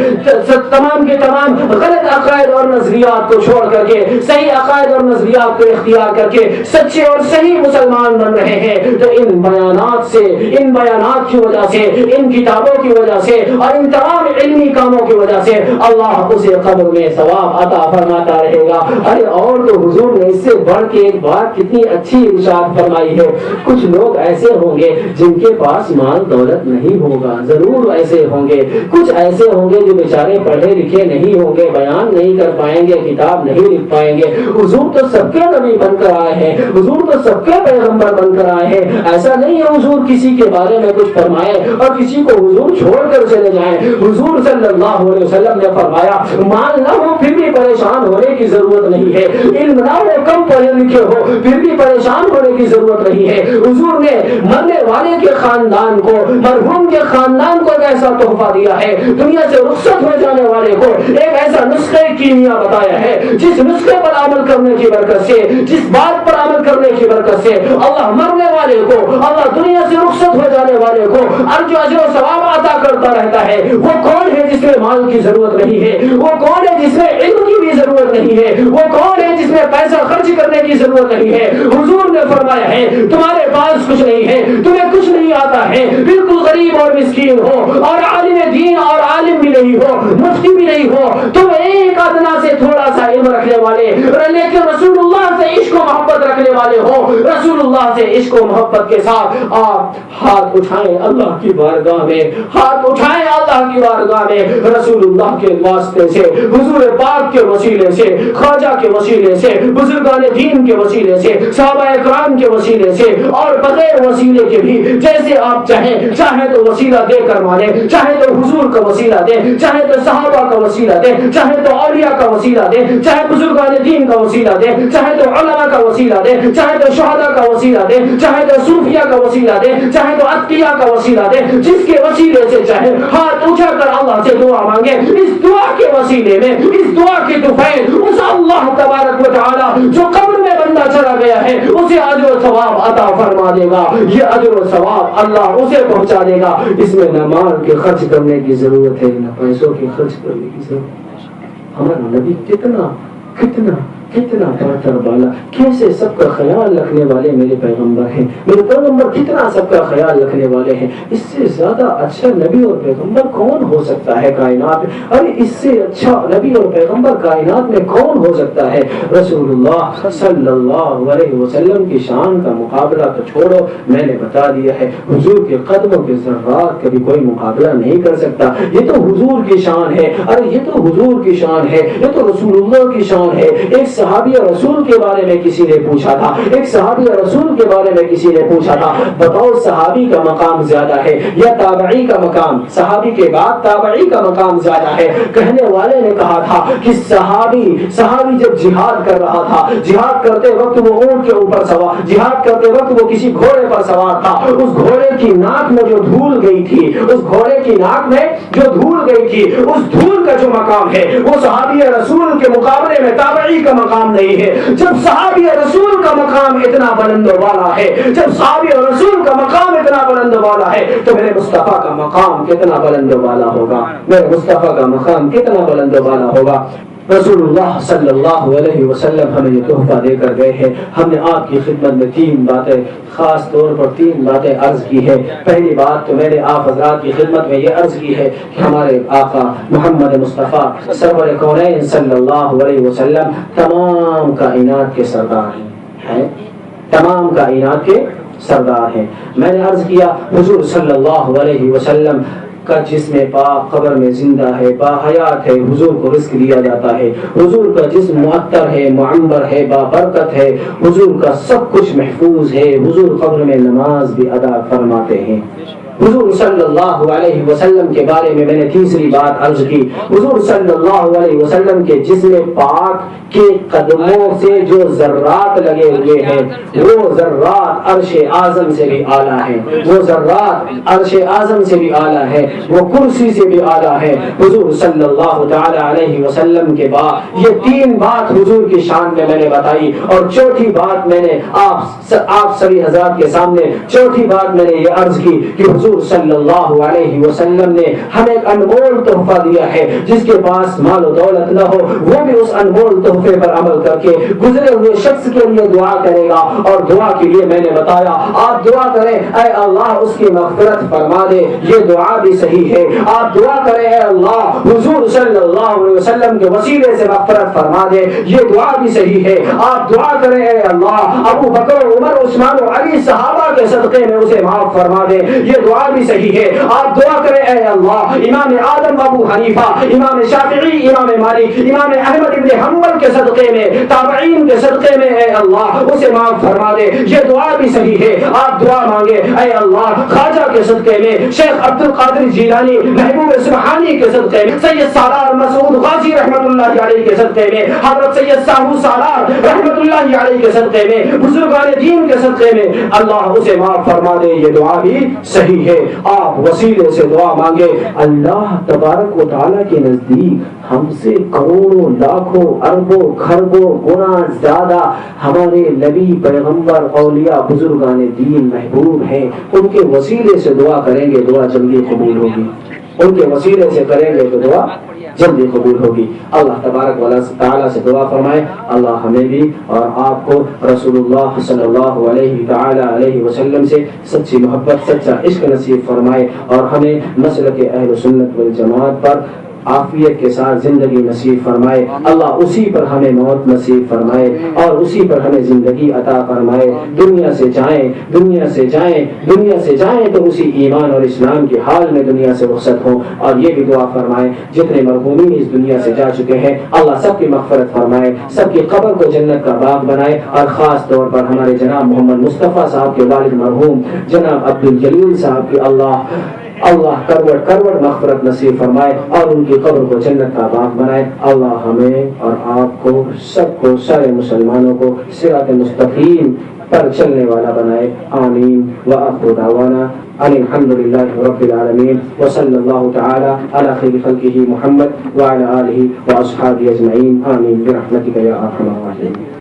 تمام کے تمام غلط عقائد اور نظریات کو چھوڑ کر کے صحیح عقائد اور نظریات کو اختیار کر کے سچے اور صحیح مسلمان بن رہے ہیں. تو ان بیانات سے, ان بیانات کی وجہ سے, ان کتابوں کی وجہ سے اور ان تمام علمی کاموں کی وجہ سے اللہ اسے قبر میں ثواب عطا فرماتا رہے گا. ارے اور تو حضور نے اس سے بڑھ کے ایک بات کتنی اچھی ارشاد فرمائی ہے, کچھ لوگ ایسے ہوں گے جن کے پاس مال دولت نہیں ہوگا, ضرور ایسے ہوں گے, کچھ ایسے ہوں گے جو بیچارے پڑھے لکھے نہیں ہوں گے, بیان نہیں کر پائیں گے, کتاب نہیں لکھ پائیں گے. حضور تو سب کے نبی بن کر آئے ہیں, حضور تو سب کے پیغمبر بن کر آئے ہیں. ایسا نہیں ہے حضور کسی کے بارے میں کچھ فرمائے اور کسی کو حضور چھوڑ کر چلے جائیں. حضور صلی اللہ علیہ وسلم نے فرمایا مال نہ ہو پھر بھی پریشان ہونے کی ضرورت نہیں ہے, علم نہ ہو کم پڑھے لکھے ہو پھر بھی پریشان ہونے کی ضرورت نہیں ہے. حضور نے مرنے والے کے خاندان کو, مرحوم کے خاندان کو ایک ایسا تحفہ دیا ہے, دنیا سے رخصت ہو جانے والے کو ایک ایسا نسخہ کیمیا بتایا ہے جس نسخے پر عمل کرنے کی برکت سے, جس بات پر عمل کرنے کی برکت سے اللہ مرنے والے کو, اللہ دنیا سے رخصت ہو جانے والے کو اجر و ثواب عطا کرتا رہتا ہے. وہ کون ہے جس میں مال کی ضرورت نہیں ہے, وہ کون ہے جس میں علم کی بھی ضرورت نہیں ہے, وہ کون ہے جس میں پیسہ خرچ کرنے کی ضرورت نہیں ہے. حضور نے فرمایا ہے تمہارے پاس کچھ نہیں ہے, تمہیں کچھ نہیں آتا ہے, بالکل غریب اور مسکین ہو اور عالم دین اور عالم بھی نہیں ہو, مفتی بھی نہیں ہو, تم ایک ادنا سے تھوڑا سا علم رکھنے والے لیکن رسول اللہ سے عشق و محبت رکھنے والے ہو, رسول اللہ سے عشق و محبت کے ساتھ آپ ہاتھ اٹھائیں اللہ کی بارگاہ میں, ہاتھ اٹھائیں اللہ کی بارگاہ میں, رسول اللہ کے واسطے سے, حضور پاک کے وسیلے سے, خواجہ کے وسیلے سے, بزرگان دین کے وسیلے سے, صحابہ اکرام کے وسیلے سے اور بغیر وسیلے کے بھی جیسے آپ چاہیں, چاہے تو وسیلہ دے کر مانے, چاہے تو حضور کا وسیلہ دے, چاہے تو صحابہ کا وسیلہ دے, چاہے تو اولیاء کا وسیلہ دے, چاہے بزرگان دین کا وسیلہ دے, چاہے تو علماء کا وسیلہ دے, چاہے تو شہداء کا وسیلہ دے, چاہے تو صوفیاء کا وسیلہ دے, چاہے تو اتقیاء کا وسیلہ دے, جس کے وسیلے سے چاہے ہاتھ اٹھا کر اللہ سے دعا مانگے. اس دعا کے وسیلے میں, اس دعا کی طفیل اس اللہ تبارک و تعالی جو قبر میں بندہ چلا گیا ہے اسے اجر و ثواب عطا فرما دے گا. یہ اجر و ثواب اللہ اسے پہنچا دے گا. اس میں نہ مال کے خرچ کرنے کی ضرورت ہے, نہ پیسوں کے خرچ کرنے کی ضرورت ہے. ہمارا نبی کتنا کتنا کتنا برتر بالا، کیسے سب کا خیال رکھنے والے میرے پیغمبر ہیں، میرے پیغمبر کتنا سب کا خیال رکھنے والے ہیں، اس سے زیادہ اچھا نبی اور پیغمبر کون ہو سکتا ہے کائنات میں؟ ارے اس سے اچھا نبی اور پیغمبر کائنات میں کون ہو سکتا ہے؟ رسول اللہ صلی اللہ علیہ وسلم کی شان کا مقابلہ تو چھوڑو، میں نے بتا دیا ہے حضور کے قدموں کے ذرات کبھی کوئی مقابلہ نہیں کر سکتا۔ یہ تو حضور کی شان ہے، ارے یہ تو حضور کی شان ہے، یہ تو رسول اللہ کی شان ہے۔ ایک صحابی رسول کے بارے میں کسی نے پوچھا تھا، ایک صحابی رسول کے بارے میں کسی نے پوچھا تھا، بتاؤ صحابی کا مقام زیادہ ہے یا تابعی کا مقام؟ صحابی کے بعد تابعی کا مقام زیادہ ہے۔ کہنے والے نے کہا تھا کہ صحابی جب جہاد کر رہا تھا، جہاد کرتے وقت وہ اونٹ کے اوپر سوار، جہاد کرتے وقت وہ کسی گھوڑے پر سوار تھا، اس گھوڑے کی ناک میں جو دھول گئی تھی، اس گھوڑے کی ناک میں جو دھول گئی تھی، اس دھول کا جو مقام ہے وہ صحابی رسول کے مقابلے میں تابعی کا مقام نہیں ہے۔ جب صحابی رسول کا مقام اتنا بلند و بالا ہے، جب صحابی رسول کا مقام اتنا بلند و بالا ہے تو میرے مصطفیٰ کا مقام کتنا بلند و بالا ہوگا، میرے مصطفیٰ کا مقام کتنا بلند و بالا ہوگا۔ رسول اللہ صلی اللہ علیہ وسلم ہمیں یہ تحفہ دے کر گئے ہیں۔ ہم نے آپ کی خدمت میں 3 باتیں، خاص طور پر 3 باتیں عرض کی ہے۔ پہلی بات تو میں نے آپ حضرات کی خدمت میں یہ عرض کی ہے کہ ہمارے آقا محمد مصطفیٰ سرور کونین صلی اللہ علیہ وسلم تمام کائنات کے سردار ہیں، تمام کائنات کے سردار ہیں۔ میں نے عرض کیا حضور صلی اللہ علیہ وسلم کا جسم پاک قبر میں زندہ ہے، با حیات ہے، حضور کو رزق دیا جاتا ہے، حضور کا جسم معطر ہے، معمر ہے، با برکت ہے، حضور کا سب کچھ محفوظ ہے، حضور قبر میں نماز بھی ادا فرماتے ہیں۔ حضور صلی اللہ علیہ وسلم کے بارے میں نے تیسری بات عرض کی، حضور صلی اللہ علیہ وسلم کے جسم پاک کے قدموں سے جو ذرات لگے ہوئے ہیں وہ ذرات عرش اعظم سے بھی اعلیٰ ہیں، وہ ذرات عرش اعظم سے بھی اعلیٰ ہیں، وہ کرسی سے بھی اعلیٰ ہیں۔ حضور صلی اللہ تعالی علیہ وسلم کے بعد یہ 3 بات حضور کی شان میں نے بتائی، اور چوتھی بات میں نے آپ سبھی حضرات کے سامنے چوتھی بات میں نے یہ عرض کی کہ حضور صلی اللہ علیہ وسلم نے ہمیں ایک انمول تحفہ دیا ہے، جس کے پاس مال و دولت نہ ہو وہ بھی اس انمول تحفے پر عمل کر کے گزرے ہوئے شخص کے لیے دعا کرے گا، اور دعا کے لیے میں نے بتایا آپ دعا کریں اے اللہ اس کی مغفرت فرما دے، یہ دعا بھی صحیح ہے۔ آپ دعا کریں اے اللہ حضور صلی اللہ علیہ وسلم کے وسیلے سے مغفرت فرما دے، یہ دعا بھی صحیح ہے۔ آپ دعا کریں اے اللہ ابو بکر عمر عثمان و علی صحابہ کے صدقے میں اسے معاف فرما دے، یہ دعا بھی صحیح ہے۔ آپ دعا کریں اے اللہ امام آدم ابو حنیفہ، امام شافعی، امام مالک، امام احمد ابن حنبل کے صدقے میں، تابعین کے صدقے میں اے اللہ اسے معاف فرما دے، یہ دعا بھی صحیح ہے۔ آپ دعا مانگے اے اللہ خواجہ کے صدقے میں، شیخ عبد القادر جیلانی محبوب سبحانی کے صدقے میں، سید سالار مسعود غازی رحمت اللہ علیہ کے صدقے میں، حضرت سید ساہو سالار رحمت اللہ علیہ کے صدقے میں، بزرگان دین کے صدقے میں اللہ اسے معاف فرما دے، یہ دعا بھی صحیح ہے۔ آپ وسیلے سے دعا مانگے، اللہ تبارک و تعالی کے نزدیک ہم سے کروڑوں لاکھوں اربوں خربوں گنا زیادہ ہمارے نبی پیغمبر اولیاء بزرگان دین محبوب ہیں، ان کے وسیلے سے دعا کریں گے دعا جلدی قبول ہوگی، ان کے وسیلے سے کریں گے تو دعا جلدی قبول ہوگی۔ اللہ تبارک و تعالی سے دعا فرمائے اللہ ہمیں بھی اور آپ کو رسول اللہ صلی اللہ علیہ تعالی علیہ وسلم سے سچی محبت سچا عشق نصیب فرمائے، اور ہمیں مسلک اہل سنت والجماعت پر عافیت کے ساتھ زندگی نصیب فرمائے۔ اللہ اسی پر ہمیں موت نصیب فرمائے اور اسی پر ہمیں زندگی عطا فرمائے۔ دنیا سے جائیں تو اسی ایمان اور اسلام کی حال میں دنیا سے رخصت ہوں، اور یہ بھی دعا فرمائے جتنے مرحومین اس دنیا سے جا چکے ہیں اللہ سب کی مغفرت فرمائے، سب کی قبر کو جنت کا باغ بنائے، اور خاص طور پر ہمارے جناب محمد مصطفیٰ صاحب کے والد مرحوم جناب عبد الجلیل صاحب کی اللہ کروڑ مغفرت نصیب فرمائے اور ان کی قبر کو جنت کا باغ بنائے۔ اللہ ہمیں اور آپ کو سب کو سارے مسلمانوں کو صراط مستقیم پر چلنے والا بنائے، آمین۔ وآخر دعوانا ان الحمد للہ رب العالمین وصلی اللہ تعالی علی خیر خلقہ محمد وعلی آلہ واصحابہ اجمعین، آمین برحمتک یا ارحم الراحمین۔